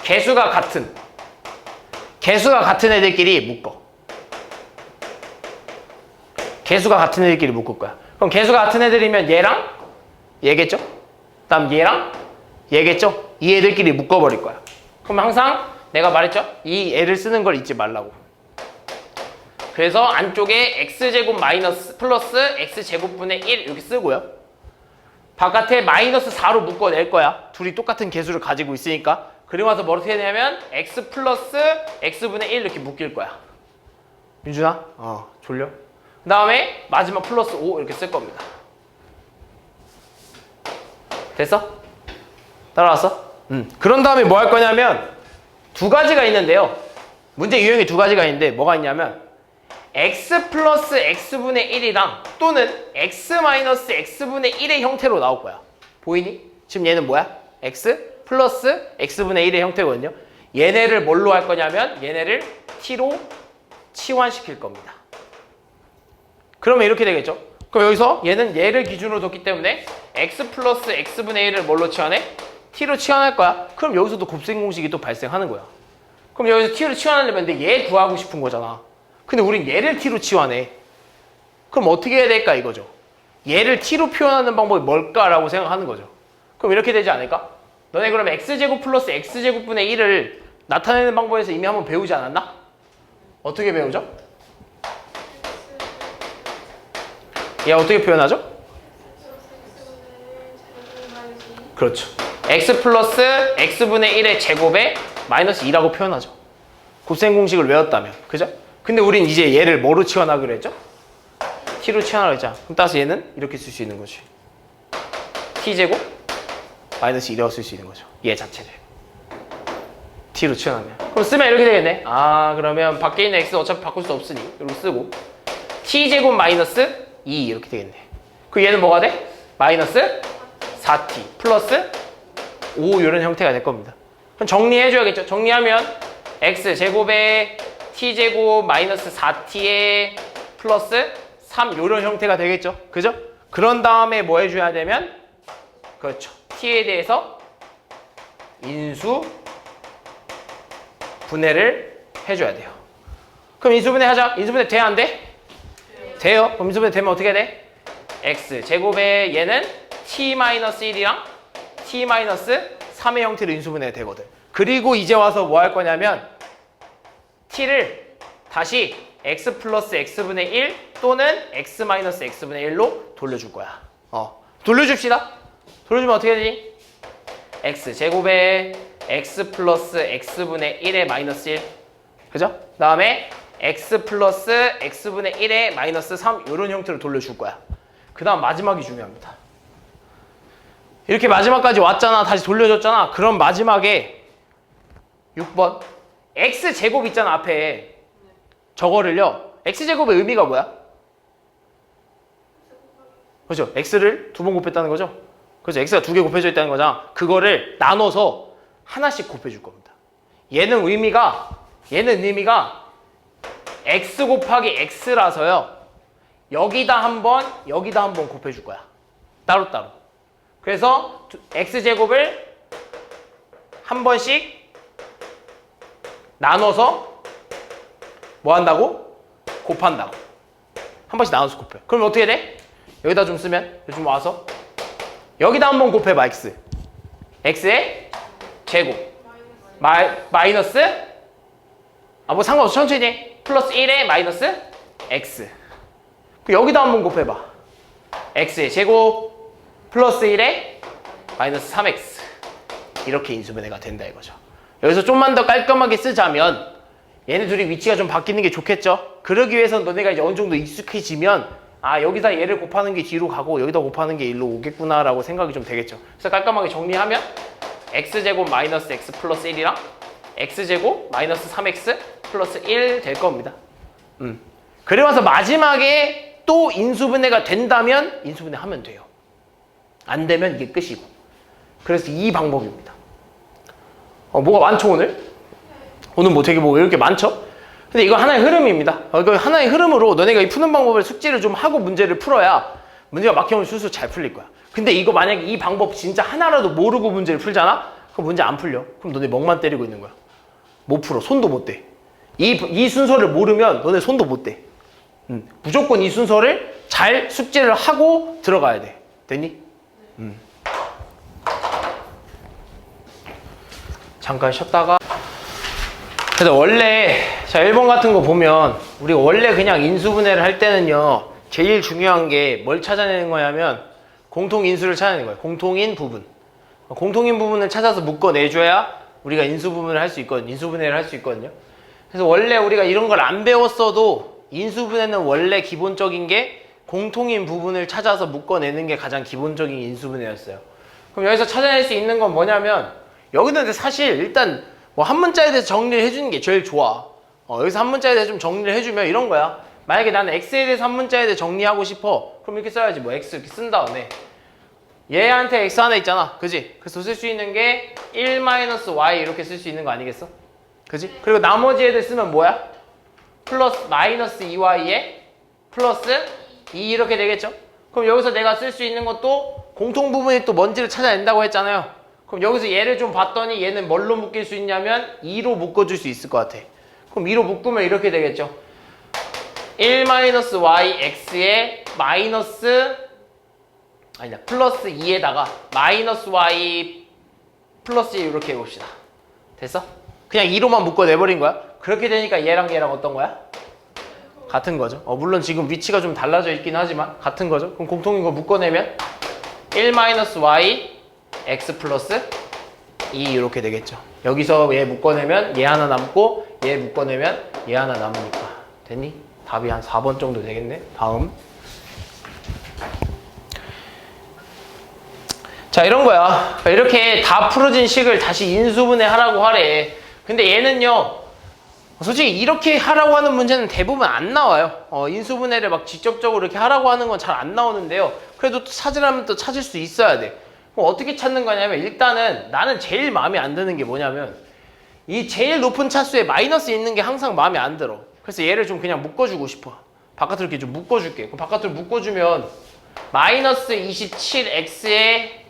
개수가 같은 애들끼리 묶어. 개수가 같은 애들끼리 묶을 거야. 그럼 개수가 같은 애들이면 얘랑 얘겠죠? 그다음 얘랑 얘겠죠? 이 애들끼리 묶어버릴 거야. 그럼 항상 내가 말했죠? 이 애를 쓰는 걸 잊지 말라고. 그래서 안쪽에 x제곱 마이너스 플러스 x제곱분의 1 이렇게 쓰고요. 바깥에 마이너스 4로 묶어낼 거야. 둘이 똑같은 개수를 가지고 있으니까. 그리고 나서 뭐 어떻게 되냐면 x 플러스 x분의 1 이렇게 묶일 거야. 민준아? 졸려? 그 다음에 마지막 플러스 5 이렇게 쓸 겁니다. 됐어? 따라왔어? 그런 다음에 뭐 할 거냐면 두 가지가 있는데요. 문제 유형이 두 가지가 있는데 뭐가 있냐면 x 플러스 x분의 1이랑 또는 x 마이너스 x분의 1의 형태로 나올 거야. 보이니? 지금 얘는 뭐야? x 플러스 x분의 1의 형태거든요. 얘네를 뭘로 할 거냐면 얘네를 t로 치환시킬 겁니다. 그러면 이렇게 되겠죠? 그럼 여기서 얘는 얘를 기준으로 뒀기 때문에 x 플러스 x분의 1을 뭘로 치환해? t로 치환할 거야. 그럼 여기서도 곱셈 공식이 또 발생하는 거야. 그럼 여기서 t로 치환하려면 근데 얘 구하고 싶은 거잖아. 근데 우린 얘를 t로 치환해. 그럼 어떻게 해야 될까 이거죠. 얘를 t로 표현하는 방법이 뭘까라고 생각하는 거죠. 그럼 이렇게 되지 않을까? 너네 그럼 x제곱 플러스 x제곱분의 1을 나타내는 방법에서 이미 한번 배우지 않았나? 어떻게 배우죠? 얘 어떻게 표현하죠? 그렇죠. x 플러스 x분의 1의 제곱에 마이너스 2라고 표현하죠. 곱셈 공식을 외웠다면. 그죠? 근데 우린 이제 얘를 뭐로 치환하기로 했죠? t로 치환하기로 했잖아. 그럼 따라서 얘는 이렇게 쓸 수 있는 거지. t제곱 마이너스 2라고 쓸 수 있는 거죠. 얘 자체를. D로 치워놨네요. 그럼 쓰면 이렇게 되겠네. 아, 그러면 밖에 있는 X 어차피 바꿀 수 없으니 이렇게 쓰고 T제곱 마이너스 2 이렇게 되겠네. 그 얘는 뭐가 돼? 마이너스 4T 플러스 5 이런 형태가 될 겁니다. 그럼 정리해줘야겠죠. 정리하면 X제곱에 T제곱 마이너스 4T에 플러스 3 이런 형태가 되겠죠. 그죠? 그런 다음에 뭐 해줘야 되면 그렇죠. T에 대해서 인수 분해를 해줘야 돼요. 그럼 인수분해 하자. 인수분해 돼? 안 돼? 돼요. 그럼 인수분해 되면 어떻게 돼? X제곱에 얘는 T-1이랑 T-3의 형태로 인수분해가 되거든. 그리고 이제 와서 뭐 할 거냐면 T를 다시 X 플러스 X분의 1 또는 X 마이너스 X분의 1로 돌려줄 거야. 돌려줍시다. 돌려주면 어떻게 되지? X제곱에 X 플러스 X분의 1의 마이너스 1. 그죠? 그 다음에 X 플러스 X분의 1의 마이너스 3 이런 형태로 돌려줄 거야. 그 다음 마지막이 중요합니다. 이렇게 마지막까지 왔잖아. 다시 돌려줬잖아. 그럼 마지막에 6번 X제곱 있잖아 앞에. 저거를요. X제곱의 의미가 뭐야? 그렇죠. X를 두 번 곱했다는 거죠. 그렇죠. X가 두 개 곱해져 있다는 거잖아. 그거를 나눠서 하나씩 곱해줄 겁니다. 얘는 의미가 X 곱하기 X라서요. 여기다 한 번 곱해줄 거야. 따로따로. 그래서 X제곱을 한 번씩 나눠서 뭐 한다고? 곱한다고. 한 번씩 나눠서 곱해. 그럼 어떻게 돼? 여기다 좀 쓰면 좀 와서 여기다 한 번 곱해봐. X의 제곱 마이너스 뭐 상관없어. 천천히 해. 플러스 1에 마이너스 X. 여기다 한 번 곱해봐. X의 제곱 플러스 1에 마이너스 3X. 이렇게 인수분해가 된다 이거죠. 여기서 좀만 더 깔끔하게 쓰자면 얘네 둘이 위치가 좀 바뀌는 게 좋겠죠. 그러기 위해서는 너네가 이제 어느 정도 익숙해지면 여기다 얘를 곱하는 게 뒤로 가고 여기다 곱하는 게 1로 오겠구나 라고 생각이 좀 되겠죠. 그래서 깔끔하게 정리하면 X제곱 마이너스 X 플러스 1이랑 X제곱 마이너스 3X 플러스 1 될 겁니다. 그리고 나서 마지막에 또 인수분해가 된다면 인수분해 하면 돼요. 안 되면 이게 끝이고. 그래서 이 방법입니다. 뭐가 많죠 오늘? 오늘 뭐 되게 뭐 이렇게 많죠? 근데 이거 하나의 흐름입니다. 이거 하나의 흐름으로 너네가 이 푸는 방법을 숙지를 좀 하고 문제를 풀어야 문제가 막히면 술술 잘 풀릴 거야. 근데 이거 만약에 이 방법 진짜 하나라도 모르고 문제를 풀잖아? 그럼 문제 안 풀려. 그럼 너네 멍만 때리고 있는 거야. 못 풀어. 손도 못 대. 이 순서를 모르면 너네 손도 못 대. 무조건 이 순서를 잘 숙지를 하고 들어가야 돼. 됐니? 잠깐 쉬었다가. 그래서 원래 자 1번 같은 거 보면 우리가 원래 그냥 인수분해를 할 때는요 제일 중요한 게 뭘 찾아내는 거냐면 공통인수를 찾아내는 거예요. 공통인 부분. 공통인 부분을 찾아서 묶어내줘야 우리가 인수분해를 할 수 있거든요. 그래서 원래 우리가 이런 걸 안 배웠어도 인수분해는 원래 기본적인 게 공통인 부분을 찾아서 묶어내는 게 가장 기본적인 인수분해였어요. 그럼 여기서 찾아낼 수 있는 건 뭐냐면 여기는 사실 일단 뭐 한 문자에 대해서 정리를 해주는 게 제일 좋아. 여기서 한 문자에 대해서 좀 정리를 해주면 이런 거야. 만약에 나는 X에 대해서 한 문자에 대해서 정리하고 싶어. 그럼 이렇게 써야지. 뭐 X 이렇게 쓴 다음에 얘한테 X 하나 있잖아. 그지? 그래서 쓸 수 있는 게 1-Y 이렇게 쓸 수 있는 거 아니겠어? 그지? 그리고 나머지 애들 쓰면 뭐야? 플러스 마이너스 2Y에 플러스 2 이렇게 되겠죠? 그럼 여기서 내가 쓸 수 있는 것도 공통 부분이 또 뭔지를 찾아낸다고 했잖아요. 그럼 여기서 얘를 좀 봤더니 얘는 뭘로 묶일 수 있냐면 2로 묶어줄 수 있을 것 같아. 그럼 2로 묶으면 이렇게 되겠죠. 1-YX에 플러스 2에다가 마이너스 Y 플러스 1 이렇게 해봅시다. 됐어? 그냥 2로만 묶어내버린 거야. 그렇게 되니까 얘랑 어떤 거야? 같은 거죠. 물론 지금 위치가 좀 달라져 있긴 하지만 같은 거죠. 그럼 공통인 거 묶어내면 1-Y X 플러스 2 이렇게 되겠죠. 여기서 얘 묶어내면 얘 하나 남고 얘 묶어내면 얘 하나 남으니까. 됐니? 답이 한 4번 정도 되겠네. 다음. 자 이런 거야. 이렇게 다 풀어진 식을 다시 인수분해 하라고 하래. 근데 얘는요, 솔직히 이렇게 하라고 하는 문제는 대부분 안 나와요. 인수분해를 막 직접적으로 이렇게 하라고 하는 건 잘 안 나오는데요. 그래도 또 찾으려면 또 찾을 수 있어야 돼. 그럼 어떻게 찾는 거냐면 일단은 나는 제일 마음에 안 드는 게 뭐냐면 이 제일 높은 차수에 마이너스 있는 게 항상 마음에 안 들어. 그래서 얘를 좀 그냥 묶어주고 싶어. 바깥으로 이렇게 좀 묶어줄게. 그럼 바깥으로 묶어주면 마이너스 27x의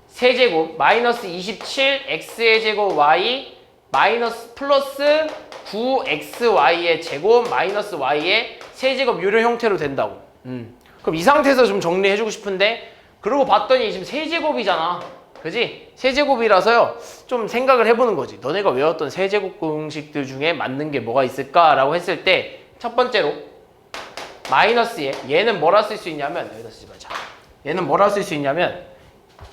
세제곱 마이너스 27x의 제곱 y 마이너스 플러스 9xy의 제곱 마이너스 y의 세제곱 이런 형태로 된다고. 그럼 이 상태에서 좀 정리해주고 싶은데 그러고 봤더니 지금 세제곱이잖아. 그지? 세제곱이라서요. 좀 생각을 해보는 거지. 너네가 외웠던 세제곱 공식들 중에 맞는 게 뭐가 있을까라고 했을 때 첫 번째로 마이너스 얘는 뭐라 쓸 수 있냐면 여기다 쓰지 말자. 얘는 뭐라 쓸 수 있냐면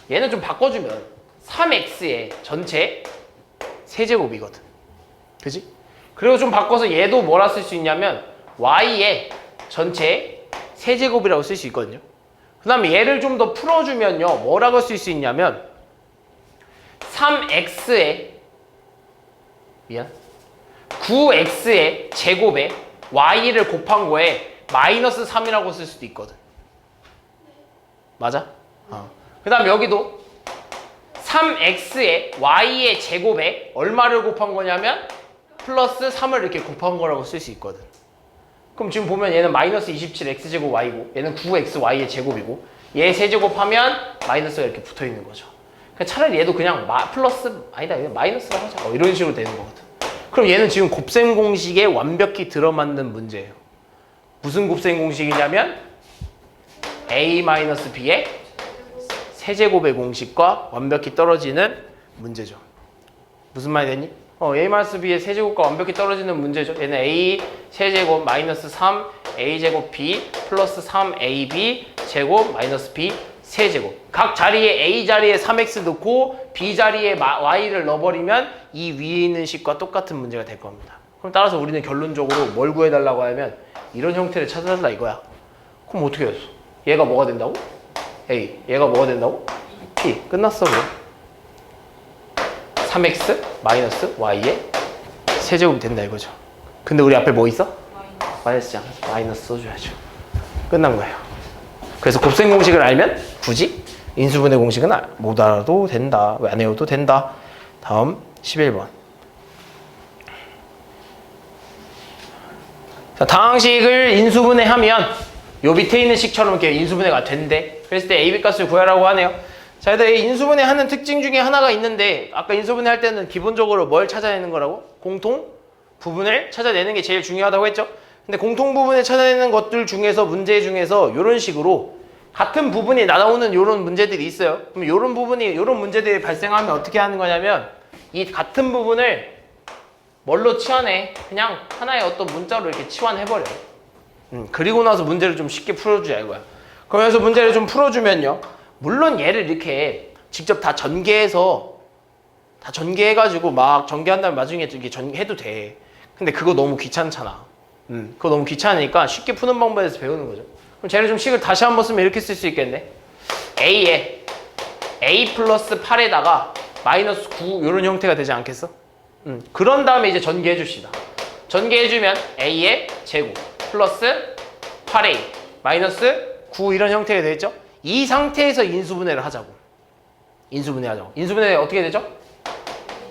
얘는 좀 바꿔주면 3x의 전체 세제곱이거든. 그지? 그리고 좀 바꿔서 얘도 뭐라 쓸 수 있냐면 y의 전체 세제곱이라고 쓸 수 있거든요. 그 다음에 얘를 좀 더 풀어주면요. 뭐라고 쓸 수 있냐면 3x의 9x의 제곱에 y를 곱한 거에 마이너스 3이라고 쓸 수도 있거든. 맞아? 그 다음 여기도 3x의 y의 제곱에 얼마를 곱한 거냐면 플러스 3을 이렇게 곱한 거라고 쓸 수 있거든. 그럼 지금 보면 얘는 마이너스 27x제곱 y고 얘는 9xy의 제곱이고 얘 세제곱하면 마이너스가 이렇게 붙어있는 거죠. 그러니까 차라리 얘도 그냥 플러스 아니다 마이너스라 하자. 이런 식으로 되는 거거든. 그럼 얘는 지금 곱셈 공식에 완벽히 들어맞는 문제예요. 무슨 곱셈 공식이냐면 a-b의 세제곱의 공식과 완벽히 떨어지는 문제죠. 무슨 말이 되니? a-b의 세제곱과 완벽히 떨어지는 문제죠. 얘는 a 세제곱 마이너스 3 a제곱 b 플러스 3ab 제곱 마이너스 b 세제곱. 각 자리에 a 자리에 3x 넣고 b 자리에 y를 넣어버리면 이 위에 있는 식과 똑같은 문제가 될 겁니다. 그럼 따라서 우리는 결론적으로 뭘 구해달라고 하면 이런 형태를 찾아달라 이거야. 그럼 어떻게 했어? 얘가 뭐가 된다고? a. 얘가 뭐가 된다고? p. 끝났어 그럼. 3x 마이너스 y의 세제곱이 된다 이거죠. 근데 우리 앞에 뭐 있어? 마이너스지 않아서 마이너스 써줘야죠. 끝난 거예요. 그래서 곱셈 공식을 알면 굳이 인수분해 공식은 못 알아도 된다. 왜 안 외워도 된다. 다음 11번. 자, 다항식을 인수분해하면 요 밑에 있는 식처럼 이렇게 인수분해가 된대. 그랬을 때 AB 값을 구하라고 하네요. 자, 얘들 인수분해하는 특징 중에 하나가 있는데 아까 인수분해할 때는 기본적으로 뭘 찾아내는 거라고? 공통 부분을 찾아내는 게 제일 중요하다고 했죠. 근데 공통 부분을 찾아내는 것들 중에서 문제 중에서 이런 식으로 같은 부분이 나오는 이런 문제들이 있어요. 그럼 이런 문제들이 발생하면 어떻게 하는 거냐면 이 같은 부분을 뭘로 치환해? 그냥 하나의 어떤 문자로 이렇게 치환해버려. 그리고 나서 문제를 좀 쉽게 풀어주자 이거야. 그러면서 문제를 좀 풀어주면요. 물론 얘를 이렇게 직접 다 전개해가지고 막 전개한 다음에 나중에 이렇게 전개해도 돼. 근데 그거 너무 귀찮잖아. 그거 너무 귀찮으니까 쉽게 푸는 방법에서 배우는 거죠. 그럼 쟤를 좀 식을 다시 한번 쓰면 이렇게 쓸 수 있겠네. a에 a 플러스 8에다가 마이너스 9 이런 형태가 되지 않겠어? 그런 다음에 이제 전개해 줍시다. 전개해주면 a의 제곱 플러스 8a 마이너스 9 이런 형태가 되겠죠? 이 상태에서 인수분해를 하자고. 인수분해 어떻게 되죠?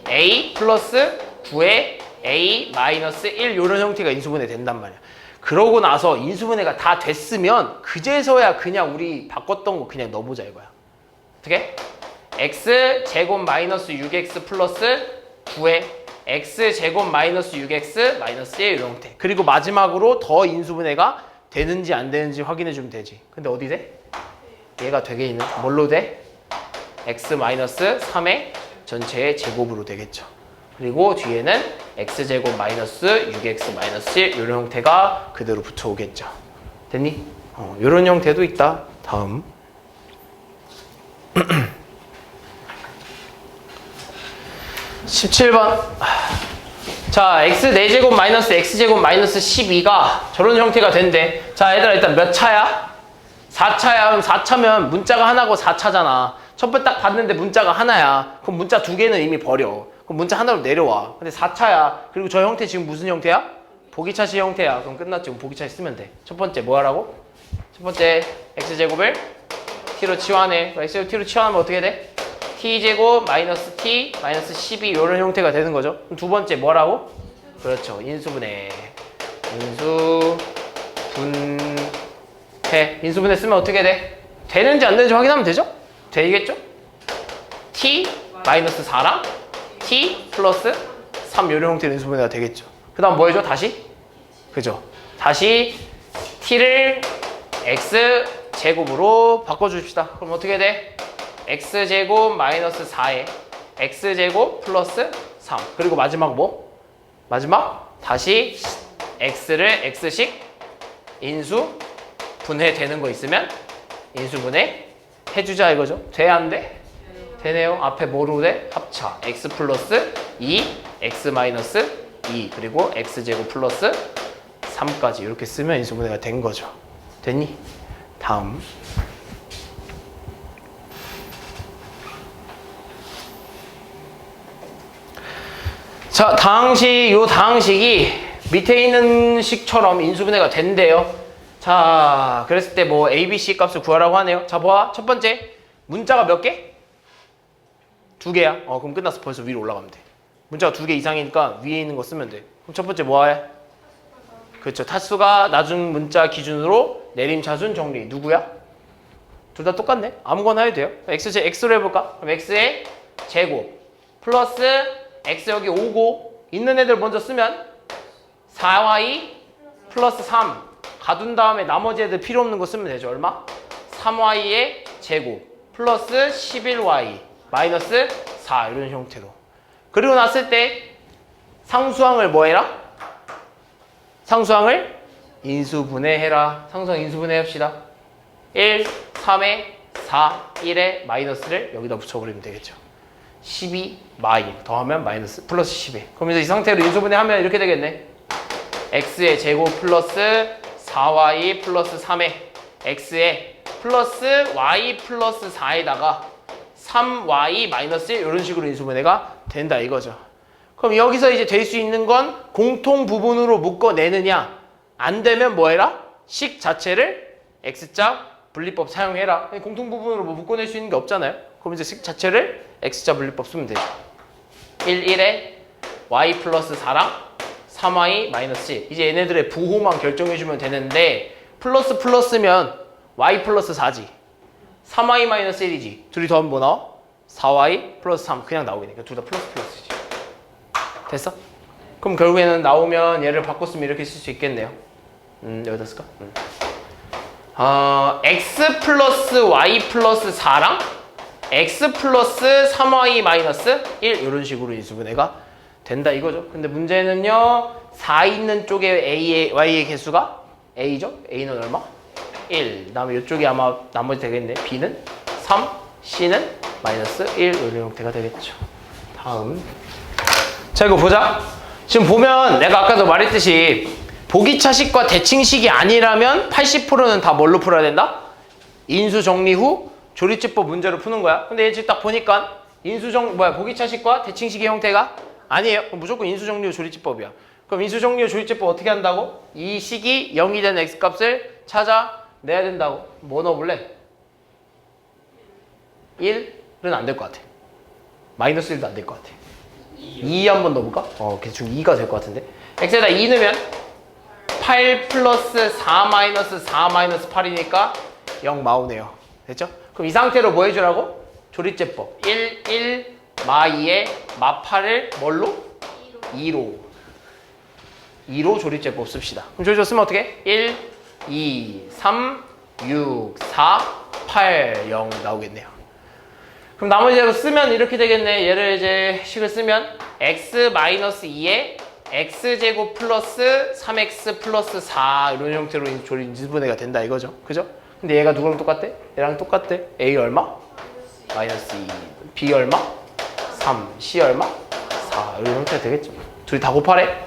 a 플러스 9에 a 마이너스 1 이런 형태가 인수분해 된단 말이야. 그러고 나서 인수분해가 다 됐으면 그제서야 그냥 우리 바꿨던 거 그냥 넣어보자 이거야. 어떻게? x 제곱 마이너스 6x 플러스 9에 x 제곱 마이너스 6x 마이너스 1 이런 형태. 그리고 마지막으로 더 인수분해가 되는지 안 되는지 확인해 주면 되지. 근데 어디 돼? 얘가 되게 있는 뭘로 돼? x 마이너스 3의 전체의 제곱으로 되겠죠. 그리고 뒤에는 x제곱 마이너스 6x 마이너스 1 이런 형태가 그대로 붙여오겠죠. 됐니? 이런 형태도 있다. 다음 17번. 자, x 4제곱 마이너스 x제곱 마이너스 12가 저런 형태가 된대. 자, 얘들아 일단 몇 차야? 4차야. 그럼 4차면 문자가 하나고 4차잖아. 첫 번 딱 봤는데 문자가 하나야. 그럼 문자 두 개는 이미 버려. 그럼 문자 하나로 내려와. 근데 4차야. 그리고 저 형태 지금 무슨 형태야? 보기차식 형태야. 그럼 끝났지. 그럼 보기차식 쓰면 돼. 첫 번째 뭐 하라고? 첫 번째 x제곱을 t로 치환해. x제곱 t로 치환하면 어떻게 돼? t제곱 마이너스 t 마이너스 12 이런 형태가 되는 거죠. 그럼 두 번째 뭐라고? 그렇죠. 인수분해. 인수분해 쓰면 어떻게 돼? 되는지 안 되는지 확인하면 되죠? 되겠죠? t 마이너스 4랑 t 플러스 3 이런 형태의 인수분해가 되겠죠. 그 다음 뭐 해줘? 다시? 그죠? 다시 t를 x 제곱으로 바꿔줍시다. 그럼 어떻게 돼? x 제곱 마이너스 4에 x 제곱 플러스 3 그리고 마지막 뭐? 마지막 다시 x를 x식 인수 분해되는 거 있으면 인수분해 해주자 이거죠. 돼? 안 돼? 되네요. 앞에 뭐로 돼? 합차 x 플러스 2 x 마이너스 2 그리고 x제곱 플러스 3까지 이렇게 쓰면 인수분해가 된 거죠. 됐니? 다음 자, 요 다항식이 밑에 있는 식처럼 인수분해가 된대요. 자, 그랬을 때 뭐 A, B, C 값을 구하라고 하네요. 자, 봐. 첫 번째, 문자가 몇 개? 2개야. 그럼 끝났어. 벌써 위로 올라가면 돼. 문자가 2개 이상이니까 위에 있는 거 쓰면 돼. 그럼 첫 번째 뭐 해? 그렇죠. 타수가 낮은 문자 기준으로 내림차순 정리. 누구야? 둘 다 똑같네. 아무거나 해도 돼요. X로 해볼까? 그럼 X의 제곱 플러스 X 여기 5고 있는 애들 먼저 쓰면 4y 플러스 3 가둔 다음에 나머지 애들 필요 없는 거 쓰면 되죠. 얼마? 3y의 제곱 플러스 11y 마이너스 4 이런 형태로. 그리고 났을 때 상수항을 뭐 해라? 상수항을 인수분해해라. 상수항 인수분해 합시다. 1, 3에 4, 1에 마이너스를 여기다 붙여버리면 되겠죠. 12 마이 더하면 마이너스 플러스 12. 그럼 이제 이 상태로 인수분해 하면 이렇게 되겠네. x의 제곱 플러스 4y 플러스 3에 x의 플러스 y 플러스 4에다가 3y 마이너스 1 이런 식으로 인수분해가 된다 이거죠. 그럼 여기서 이제 될 수 있는 건 공통 부분으로 묶어내느냐 안 되면 뭐 해라? 식 자체를 x자 분리법 사용해라. 공통 부분으로 뭐 묶어낼 수 있는 게 없잖아요. 그럼 이제 식 자체를 x자 분리법 쓰면 되죠. 1, 1에 y 플러스 4랑 3y 마이너스 1. 이제 얘네들의 부호만 결정해주면 되는데 플러스 플러스면 y 플러스 4지. 3y 마이너스 1이지. 둘이 더하면 뭐 나와? 4y 플러스 3 그냥 나오겠네. 둘 다 플러스 플러스지. 됐어? 그럼 결국에는 나오면 얘를 바꿨으면 이렇게 쓸 수 있겠네요. 여기다 쓸까? x 플러스 y 플러스 4랑 x 플러스 3y 마이너스 1 이런 식으로 인수분해가 된다 이거죠. 근데 문제는요 4 있는 쪽에 a의 y의 개수가 a죠. a는 얼마? 1. 그다음에 이쪽이 아마 나머지 되겠네. b는 3, c는 마이너스 1 이런 형태가 되겠죠. 다음 자 이거 보자. 지금 보면 내가 아까도 말했듯이 보기차식과 대칭식이 아니라면 80%는 다 뭘로 풀어야 된다? 인수 정리 후 조리제법 문제로 푸는 거야. 근데 얘 지금 딱 보니까 보기차식과 대칭식의 형태가 아니에요. 그럼 무조건 인수 정리 후 조리제법이야. 그럼 인수 정리 후 조리제법 어떻게 한다고? 이 식이 0이 된 x값을 찾아내야 된다고. 뭐 넣어볼래? 1은 안 될 것 같아. 마이너스 1도 안 될 것 같아. 2 한번 넣어볼까? 대충 2가 될 것 같은데. x에다 2 넣으면 8 플러스 4 마이너스 4 마이너스 8이니까 0 마오네요. 됐죠? 그럼 이 상태로 뭐 해주라고? 조리제법 1 마 2에 마 8을 뭘로? 2로 조리제법 씁시다. 그럼 조리제법 쓰면 어떻게? 1, 2, 3, 6, 4, 8, 0 나오겠네요. 그럼 나머지로 쓰면 이렇게 되겠네. 얘를 이제 식을 쓰면 x 마이너스 2에 x제곱 플러스 3x 플러스 4 이런 형태로 인수분해가 된다 이거죠. 그죠? 근데 얘가 누구랑 똑같대? 얘랑 똑같대. a 얼마? 마이너스 2. b 얼마? 3. c 얼마? 4. 이런 형태가 되겠죠. 둘이 다 곱하래.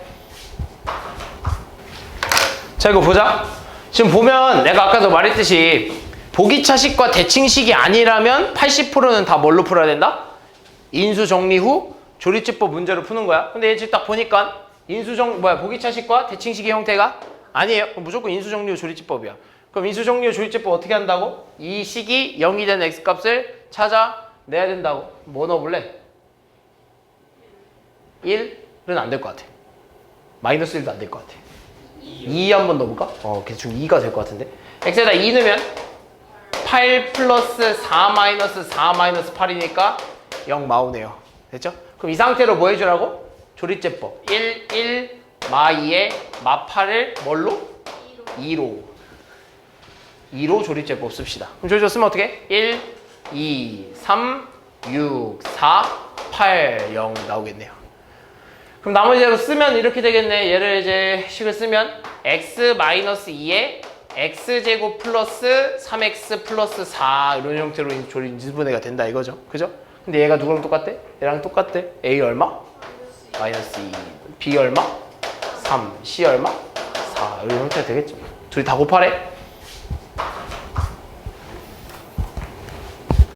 자 이거 보자. 지금 보면 내가 아까도 말했듯이 보기차식과 대칭식이 아니라면 80%는 다 뭘로 풀어야 된다? 인수 정리 후 조리제법 문제로 푸는 거야. 근데 얘 지금 딱 보니까 보기차식과 대칭식의 형태가 아니에요. 그럼 무조건 인수정리호 조리제법이야. 그럼 인수정리호 조리제법 어떻게 한다고? 이 식이 0이 된 x값을 찾아내야 된다고. 뭐 넣어볼래? 1은 안 될 것 같아. 마이너스 1도 안 될 것 같아. 2 한번 넣어볼까? 대충 2가 될 것 같은데. x에다 2 넣으면 8 플러스 4 마이너스 4 마이너스 8이니까 0 마오네요. 됐죠? 그럼 이 상태로 뭐 해주라고? 조리제법 1 마 2에 마 8을 뭘로? 2로 조리제법 씁시다. 그럼 조리제법 쓰면 어떻게? 1, 2, 3, 6, 4, 8, 0 나오겠네요. 그럼 나머지로 쓰면 이렇게 되겠네. 얘를 이제 식을 쓰면 x-2에 x제곱 플러스 3x 플러스 4 이런 형태로 인수분해가 된다 이거죠. 그죠? 근데 얘가 누구랑 똑같대? 얘랑 똑같대. a 얼마? 마이너스 2. b 얼마? 3. c 얼마? 4. 이런 형태가 되겠죠. 둘이 다 곱하래.